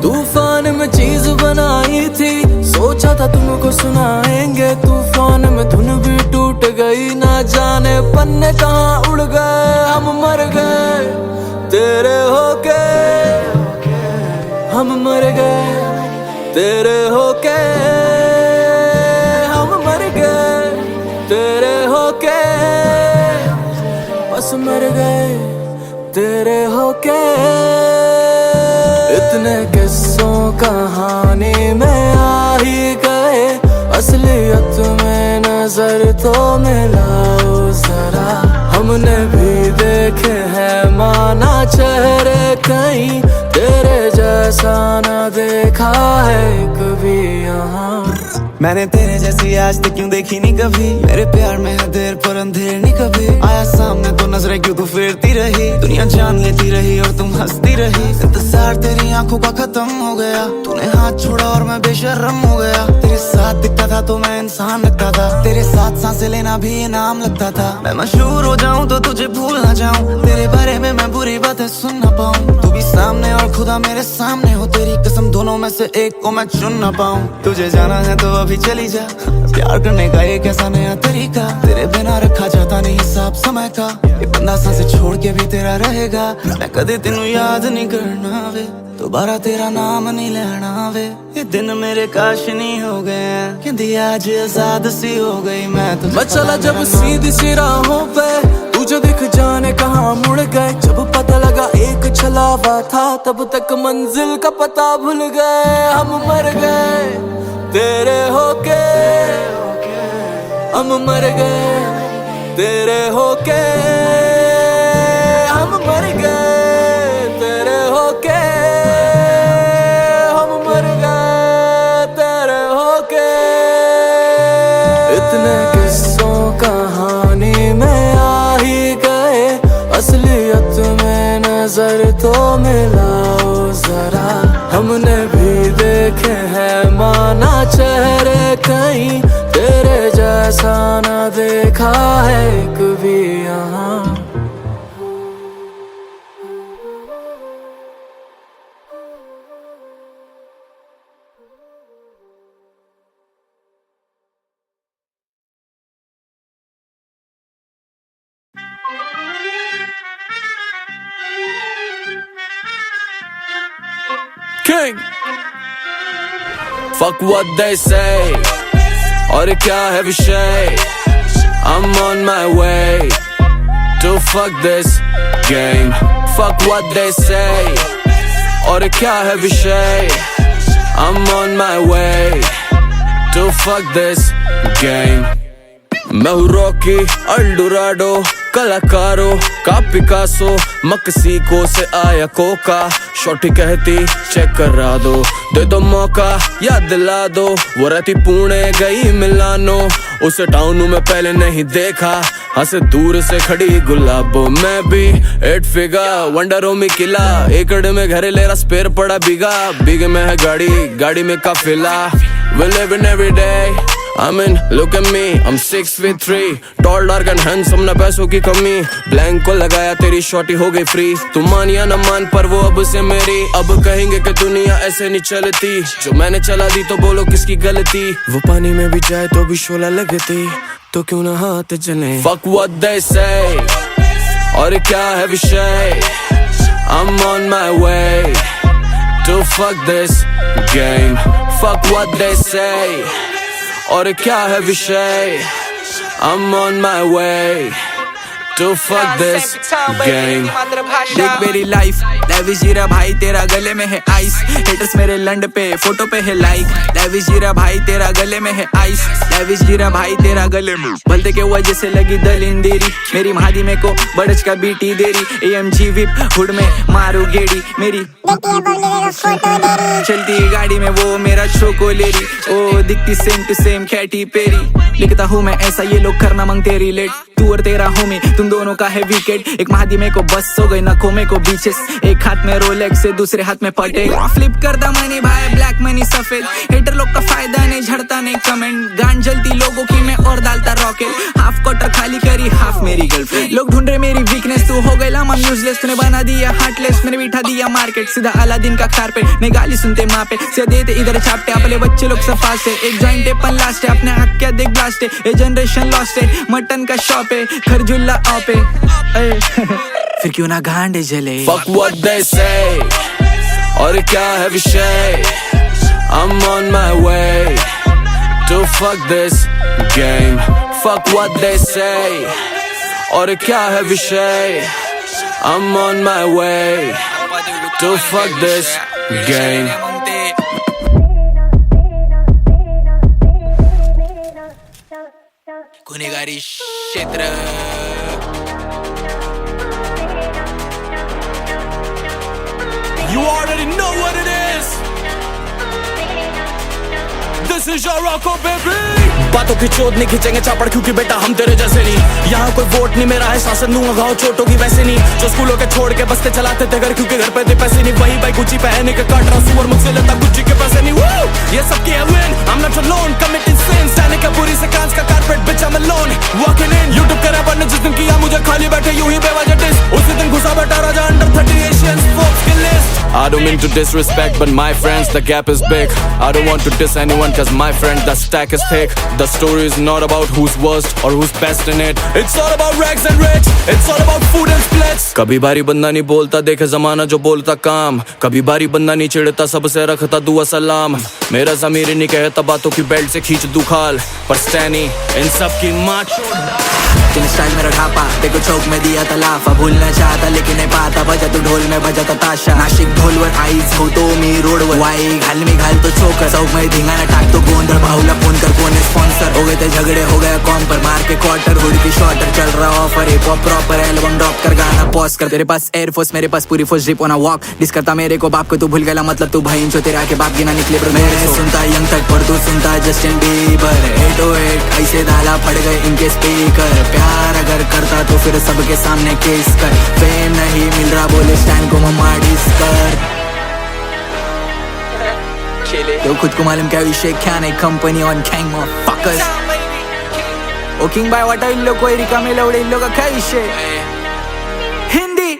तूफान में चीज बनाई थी सोचा था तुमको सुनाएंगे तूफान में धुन भी टूट गई ना जाने पन्ने कहाँ उड़ गए हम मर गए तेरे होके हम मर गए तेरे होके हम मर गए तेरे होके बस मर गए तेरे होके इतने किस्सों कहानी में आ ही गए असलियत में नजर तो मिलाओ जरा, हमने भी देखे हैं माना चेहरे कहीं, तेरे जैसा न देखा है कभी यहाँ। मैंने तेरे जैसी आज तक क्यों देखी नहीं कभी, मेरे प्यार में है देर पर अंधेर नहीं कभी, आया सामने तो नजरें क्यों तू फेरती रही, दुनिया जान लेती रही और तुम हंसती रही, इंतजार तेरी आंखों का खत्म हो गया, तूने हाथ छोड़ा और मैं बेशर्म हो गया, तेरे साथ दिखता था तो मैं इंसान लगता था, तेरे साथ सांसें लेना भी इनाम लगता था, मैं मशहूर हो जाऊं तो तुझे भूल ना जाऊं, तेरे बारे में मैं बुरी बातें सुन ना पाऊं, तू भी सामने और खुदा मेरे सामने हो, तेरी कसम दोनों में से एक को मैं चुन ना पाऊं, तुझे जाना है तो अभी चली जा, प्यार करने का एक ऐसा नया तरीका, तेरे बिना रखा जाता नहीं हिसाब समय का, ये बंदा सांसें छोड़ के भी तेरा रहेगा, मैं कदे तेनू याद नहीं करना वे, दोबारा तेरा नाम नहीं लेना वे, ये दिन मेरे काश नहीं हो गए, कहती आज आजाद सी हो गई मैं चला जब सीधी सी राहों पे, तुझे दिख जाने कहाँ मुड़ गए, जब पता लगा एक छलावा था, तब तक मंजिल का पता भूल गए, हम मर गए तेरे होके, हम मर गए तेरे होके, हम मर गए तेरे होके, हम मर गए तेरे होके। इतने किस्सों कहानी में आ ही गए, असलियत में नजर तो मिलाओ जरा, हमने भी देखे हैं माना चेहरे कहीं, तेरे जैसा न देखा है कभी यहाँ। King. Fuck what they say, और क्या है विषय, I'm on my way to fuck this game. Fuck what they say, और क्या है विषय, I'm on my way to fuck this game. मैं हूँ रॉकी अल्डोराडो, कलाकारों का पिकासो, मक्सिको से आया कोका, शॉर्टी कहती चेक करा दो, दे दो मौका याद दिला दो, वो रहती पुणे गई मिलानो, उसे टाउन में पहले नहीं देखा, हंसे दूर से खड़ी गुलाबो, मैं भी 8 फिगर वंडरों में किला, एकड़ में घर ले रहा स्पेयर पड़ा बिग में है गाड़ी में काफिला, we living every day, I mean, look at me, I'm 6'3", tall, dark and handsome, ना पैसों की कमी, ब्लैंक को लगाया तेरी शॉर्टी हो गई फ्री, तू मान या न मान पर वो अब से मेरी, अब कहेंगे कि दुनिया ऐसे नहीं चलती, जो मैंने चला दी तो बोलो किसकी गलती, वो पानी में भी जाए तो भी शोला लगती, तो क्यों ना हाथ जले। Fuck what they say, और क्या है विषय, I'm on my way to fuck this game. Fuck what they say, और क्या है विषय, I'm on my way to fuck this game. देख मेरी लाइफ लैविश जीरा भाई, तेरा गले में है आइस, हेटर्स मेरे लंड पे फोटो पे है लाइक, लैविश जीरा भाई तेरा गले में है आइस, लैविश जीरा भाई तेरा गले में, बलते के वजह से लगी दलिंदेरी, मेरी महादी में को बड़च का बीटी देरी, AMG विप हुड में मारू गेड़ी, मेरी चलती गाड़ी में वो मेरा चोकोलेरी, ओ दिखती same to same Katy Perry, लिखता हूँ मैं ऐसा ये लोग करना मांगते रिलेट, तू और तेरा होमी तुम दोनों का है विकेट, एक महादी में को बस हो गई नखों में को बीचेस, एक हाथ में रोलेक्स से दूसरे हाथ में पटे, फ्लिप करता मनी भाई ब्लैक मनी सफेद, हेटर लोग का फायदा नहीं झड़ता नहीं कमेंट, गान जलती लोगों की मैं और डालता रॉकेट, हाफ क्वार्टर खाली करी हाफ मेरी गर्लफ्रेंड, लोग ढूंढ रहे मेरी वीकनेस, तू हो गई लामा यूजलेस, तूने बना दिया हार्टलेस, मैंने बिठा दिया मार्केट, सीधा अलादीन का कार पे, नहीं गाली सुनते माँ पे, से देते इधर छापते, अपने बच्चे लोग सफास है, एक जॉइंट है पन लास्ट है, अपने हक क्या देख ब्लास्ट है, ये जनरेशन लॉस्ट है, मटन का शॉप है, खरजुल्ला ऑप है, फिर क्यों ना गांडे जले। Fuck what they say, और क्या है विषय, I'm on my way to fuck this game. Fuck what they say, और क्या है विषय, I'm on my way to fuck this game. शहरी क्षेत्र। You already know what it is. This is your Rocco baby. बातों की चोट नहीं खींचेंगे चापड़ क्योंकि बेटा हम तेरे जैसे नहीं। यहाँ कोई वोट नहीं मेरा है शासन दूंगा घाव चोटों की वैसे नहीं। जो स्कूलों के छोड़ के बस्ते चलाते थे घर क्योंकि घर पे थे पैसे नहीं। वही भाई गुच्ची पहने के काट रहा सुअर मुझसे लेता गुच्ची के पैसे नहीं। ये सब की है win. I'm not alone committing sins. सहने के पूरी से कांच का carpet bitch I'm alone walking in. YouTube के रैपर ने जिस दिन किया मुझे खाली बैठे यूं ही बेवजह डिस। उसी दिन घुसा बैठा राजा under 30 Asians Forbes की list. I don't mean to disrespect but my friends the gap is big. I don't want to diss anyone cause my friend the stack is thick. The story is not about who's worst or who's best in it. It's all about rags and rich. It's all about food and splits. कभी बारी बंदा नहीं बोलता देखे जमाना जो बोलता काम। कभी बारी बंदा नहीं चिढ़ता सबसे रखता दुआ सलाम। मेरा ज़मीर नहीं कहता बातों की बेल्ट से खींच दू खाल। पर स्टैनी इन सब की माँ तूने स्टाइल मेरा ढापा देखो चौक में दिया तलाफा। भूलना चाहता लेकिन नहीं पाता बजा तू ढोल में बजाता ताशा। नाशिक ढोलवर आईज होतो मी रोडवर वाई घाल मी घाल तो चोकर। चौक में धिंगाणा टाकतो गोंधळ भाऊला फोन कर कोण स्पॉन्सर। हो गए थे झगड़े हो गया कॉम पर मार के क्वार्टर हुड की शॉर्टर। चल रहा offer hip hop proper album drop कर गाना पॉज कर। तेरे पास एयरफोर्स मेरे पास पूरी force drip on a walk. Diss करता मेरे को बाप को तू भूल गया मतलब तू भाई जो तेरे आके बाप गिना निकले पर मेरे सुनता यंग तक पर तू सुनता जस्टिन बीबर। 808 ऐसे दाला फट गए इनके स्पीकर। प्यार अगर करता तो फिर सबके सामने केस कर। फेम नहीं मिल रहा बोले स्टैंड को मम्मा डिस कर। तो खुद को मालूम क्या विषय क्या नहीं कंपनी ऑन गैंग मॉफकर्स। ओ किंग बाय वाटा इन लोग कोई रिका में लौड़े इन लोग का क्या विषय। हिंदी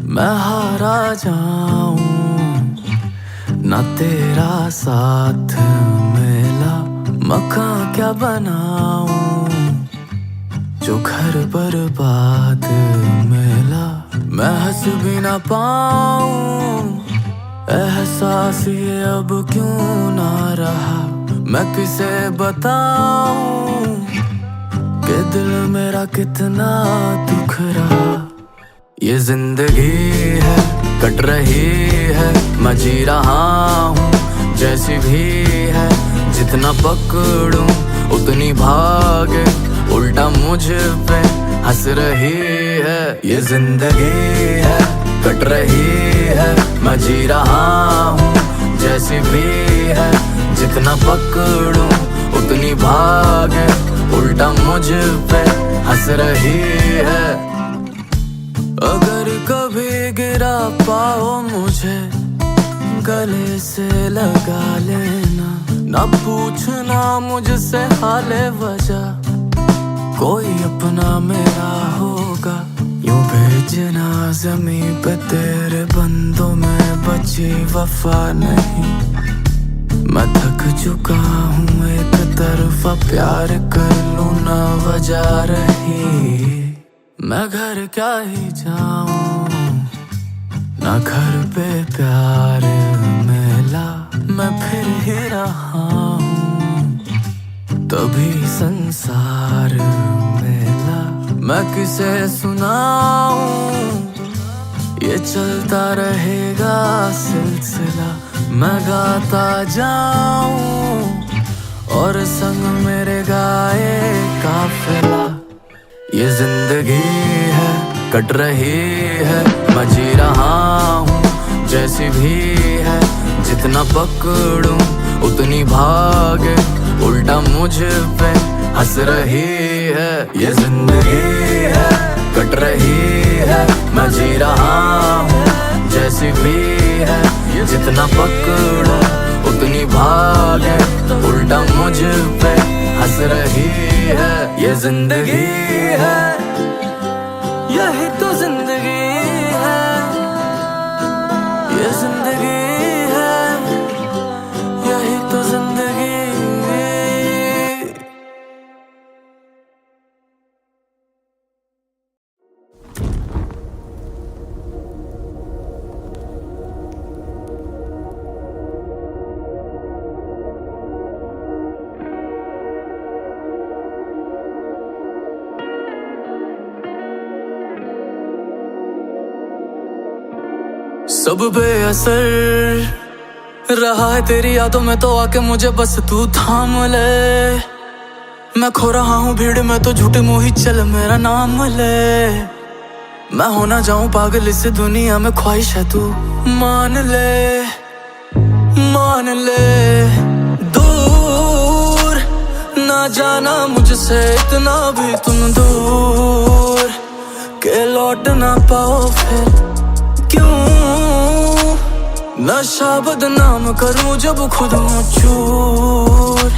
मैं हारा जाऊं ना तेरा साथ मिला। मकान क्या बनाऊं जो घर बर्बाद मिला। मैं हंस भी ना पाऊं एहसास ये अब क्यों ना रहा। मैं किसे बताऊं कि दिल मेरा कितना दुख रहा। ये जिंदगी है कट रही है मैं जी रहा हूँ जैसी भी है। जितना पकड़ूं उतनी भागे उल्टा मुझ पे हंस रही है। ये जिंदगी है कट रही है मैं जी रहा हूँ जैसी भी है। जितना पकड़ूं उतनी भागे उल्टा मुझ पे हंस रही है। अगर कभी गिरा पाओ मुझे गले से लगा लेना। ना पूछना मुझसे हाले वजह कोई अपना मेरा होगा। यूं भेजना ज़मीं पे तेरे बंदों में बची वफा नहीं। मैं थक चुका हूँ एक तरफा प्यार कर लूँ ना वजह रही। मैं घर क्या ही जाऊं ना घर पे प्यार मिला। मैं फिर ही रहा हूँ तभी संसार मिला। मैं किसे सुनाऊं ये चलता रहेगा सिलसिला। मैं गाता जाऊं और संग मेरे गाए काफिला। ये जिंदगी है कट रही है मैं जी रहा हूँ जैसी भी है। जितना पकड़ूं उतनी भागे उल्टा मुझ पे हंस रही है। ये जिंदगी है कट रही है मैं जी रहा हूँ जैसी भी है। जितना पकड़ूं उतनी भागे उल्टा मुझ पे हंस रही है। ये जिंदगी है यही तो जिंदगी है। ये जिंदगी है यही तो जिंदगी। सब बेअसर रहा है तेरी यादों में, तो आके मुझे बस तू थाम ले। मैं खो रहा हूँ भीड़ में, तो झूठे मुँह ही चल मेरा नाम ले। मैं हो ना जाऊं पागल इस दुनिया में, ख्वाहिश है तू मान ले, मान ले। दूर ना जाना मुझसे इतना भी तुम दूर, के लौट ना पाओ फिर। क्यों नशा बदनाम करूं जब खुद हूं चूर,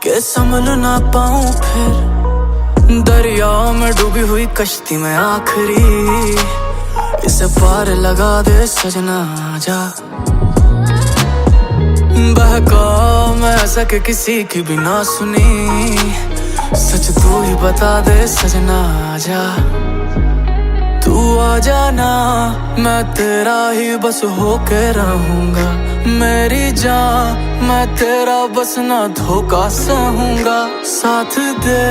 के संभल ना पाऊं फिर। दरिया में डूबी हुई कश्ती में आखिरी, इसे पार लगा दे सजना जा। बहका मैं ऐसा कि किसी की भी ना सुनी, सच तू ही बता दे सजना जा। तू आ जाना मैं तेरा ही बस होके रहूंगा, मेरी जान मैं तेरा बस ना धोखा सहूंगा। साथ दे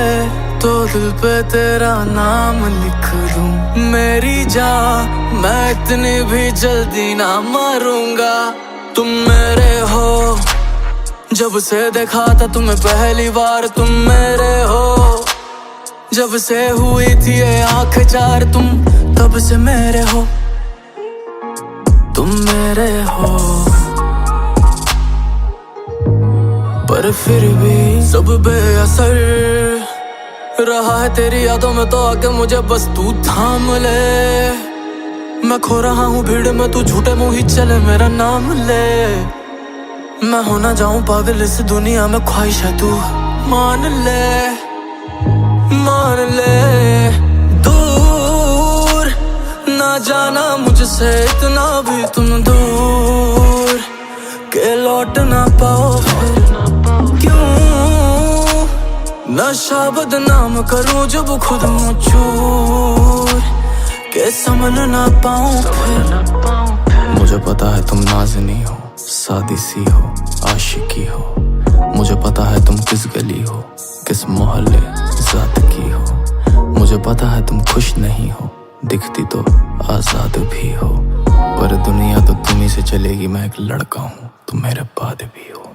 तो दिल पे तेरा नाम लिख दूं, मेरी जान मैं इतनी भी जल्दी ना मरूंगा। तुम मेरे हो जब से देखा था तुम्हें पहली बार, तुम मेरे हो जब से हुई थी ये आँख चार, तुम तब से मेरे हो, तुम मेरे हो। पर फिर भी सब बेअसर रहा है तेरी यादों में, तो आके मुझे बस तू थाम ले। मैं खो रहा हूँ भीड़ में, तू झूठे मुँह ही चले मेरा नाम ले। मैं हो ना जाऊं पागल इस दुनिया में, ख्वाहिश है तू मान ले, मान ले। दूर ना जाना मुझसे इतना भी तुम दूर, के लौट ना पाओ फिर। क्यों नशा बदनाम करूं जब खुद हूं चूर, के संभल ना पाऊं फिर। मुझे पता है तुम नाज़नी हो, सादी सी हो, आशिकी हो। मुझे पता है तुम किस गली हो, किस मोहल्ले जात की हो। मुझे पता है तुम खुश नहीं हो, दिखती तो आजाद भी हो। पर दुनिया तो तुम्ही से चलेगी, मैं एक लड़का हूँ, तुम मेरे बाद भी हो।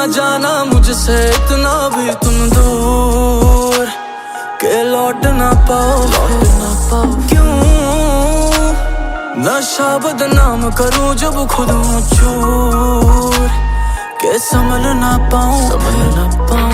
जाना मुझसे इतना भी तुम दूर, के लौट ना पाओ, लौट ना पाओ। क्यों नशा बदनाम करूं जब खुद हूं चूर, के संभल ना पाऊं, संभल ना पाऊं।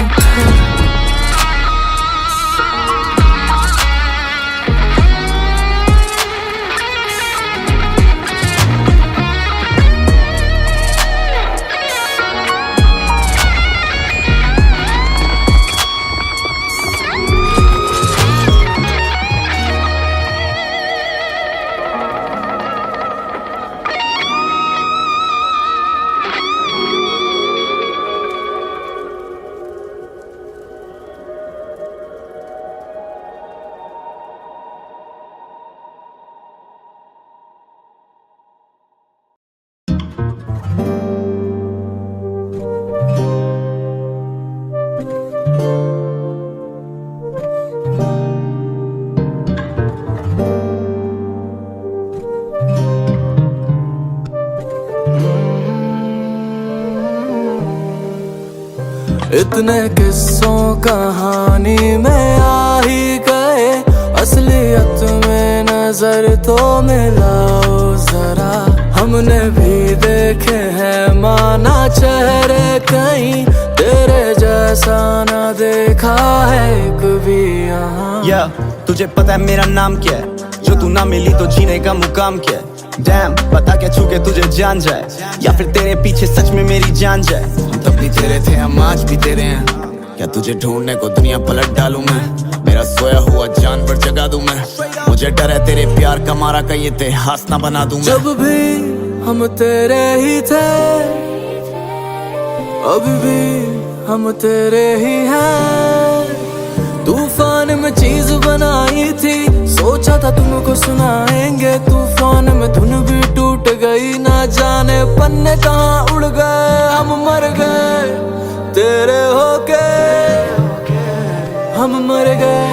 इतने किस्सों कहानी में आ ही गए, असलियत में नजर तो मिलाओ जरा। हमने भी देखे हैं माना चेहरे कहीं, तेरे जैसा ना देखा है कभी यहाँ। तुझे पता है मेरा नाम क्या है, जो तू ना मिली तो जीने का मुकाम क्या है। डैम पता क्या छू के तुझे जान जाए, या फिर तेरे पीछे सच में मेरी जान जाए। हम तब भी तेरे थे, हम आज भी तेरे हैं। क्या तुझे ढूंढने को दुनिया पलट डालूं मैं, मेरा सोया हुआ जानवर जगा दूं मैं। मुझे डर है तेरे प्यार का मारा कहीं इतिहास ना बना दूं मैं। जब भी हम तेरे ही थे, अभी भी हम तेरे ही हैं। मन में चीज बनाई थी, सोचा था तुमको सुनाएंगे। तूफान में धुन भी टूट गई, ना जाने पन्ने कहाँ उड़ गए। हम मर गए तेरे होके, हम मर गए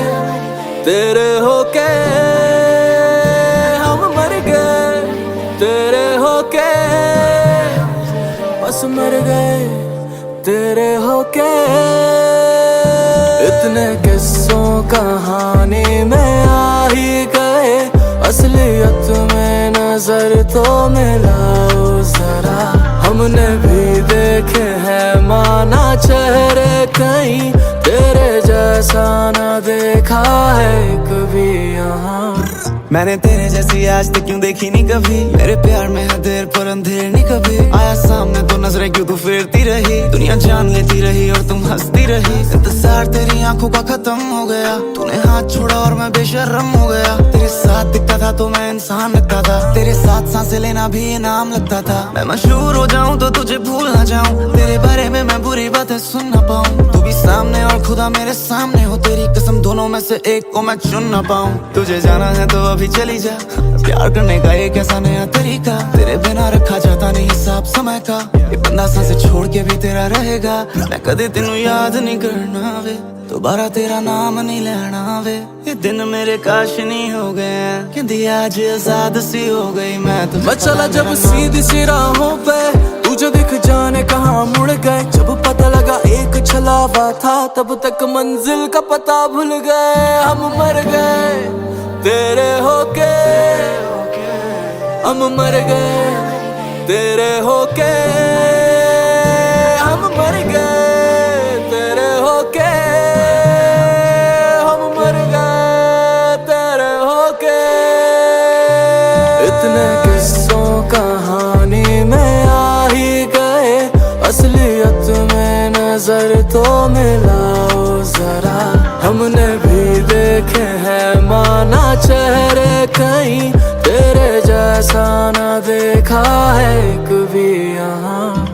तेरे होके, हम मर गए तेरे होके, बस मर गए तेरे होके। इतने किस्सों कहानी में आ ही गए, असलियत में नजर तो मिलाओ जरा। हमने भी देखे हैं माना चेहरे कहीं, तेरे जैसा न देखा है कभी यहाँ। मैंने तेरे जैसी आज तक क्यों देखी नहीं कभी, मेरे प्यार में है देर पर अंधेर नहीं कभी। आया सामने तो नजरें क्यों तू फेरती रही, दुनिया जान लेती रही और तुम हंसती रही। इंतजार तेरी आंखों का खत्म हो गया, तूने हाथ छोड़ा और मैं बेशर्म हो गया। तेरे साथ दिखता था तो मैं इंसान लगता था, तेरे साथ सांसें लेना भी इनाम लगता था। मैं मशहूर हो जाऊं तो तुझे भूल ना जाऊं, तेरे बारे में मैं बुरी बातें सुन ना पाऊं। तू भी सामने और खुदा मेरे सामने हो, तेरी कसम दोनों में से एक को मैं चुन ना पाऊं। तुझे जाना है तो अभी चली जा, प्यार करने का एक ऐसा नया तरीका। तेरे बिना रखा जाता नहीं हिसाब समय का, ये बंदा सांसें छोड़ के भी तेरा रहेगा। मैं कदे तेनू याद नहीं करना वे, दोबारा तेरा नाम नहीं लेना वे। ये दिन मेरे काश नहीं हो गए, कहती आज आजाद सी हो गई मैं चला जब सीधी सी राहों पे, तुझे दिख जाने कहाँ मुड़ गए। जब पता लगा एक छलावा था, तब तक मंजिल का पता भूल गए। हम मर गए तेरे होके, हम मर गए तेरे होके, हम मर गए तेरे होके, हम मर गए तेरे होके। इतने किस्सों कहानी में आ ही गए, असलियत में नजर तो मिलाओ जरा। हमने भी देखे हैं माना चेहरे कहीं, तेरे जैसा न देखा है कभी यहाँ।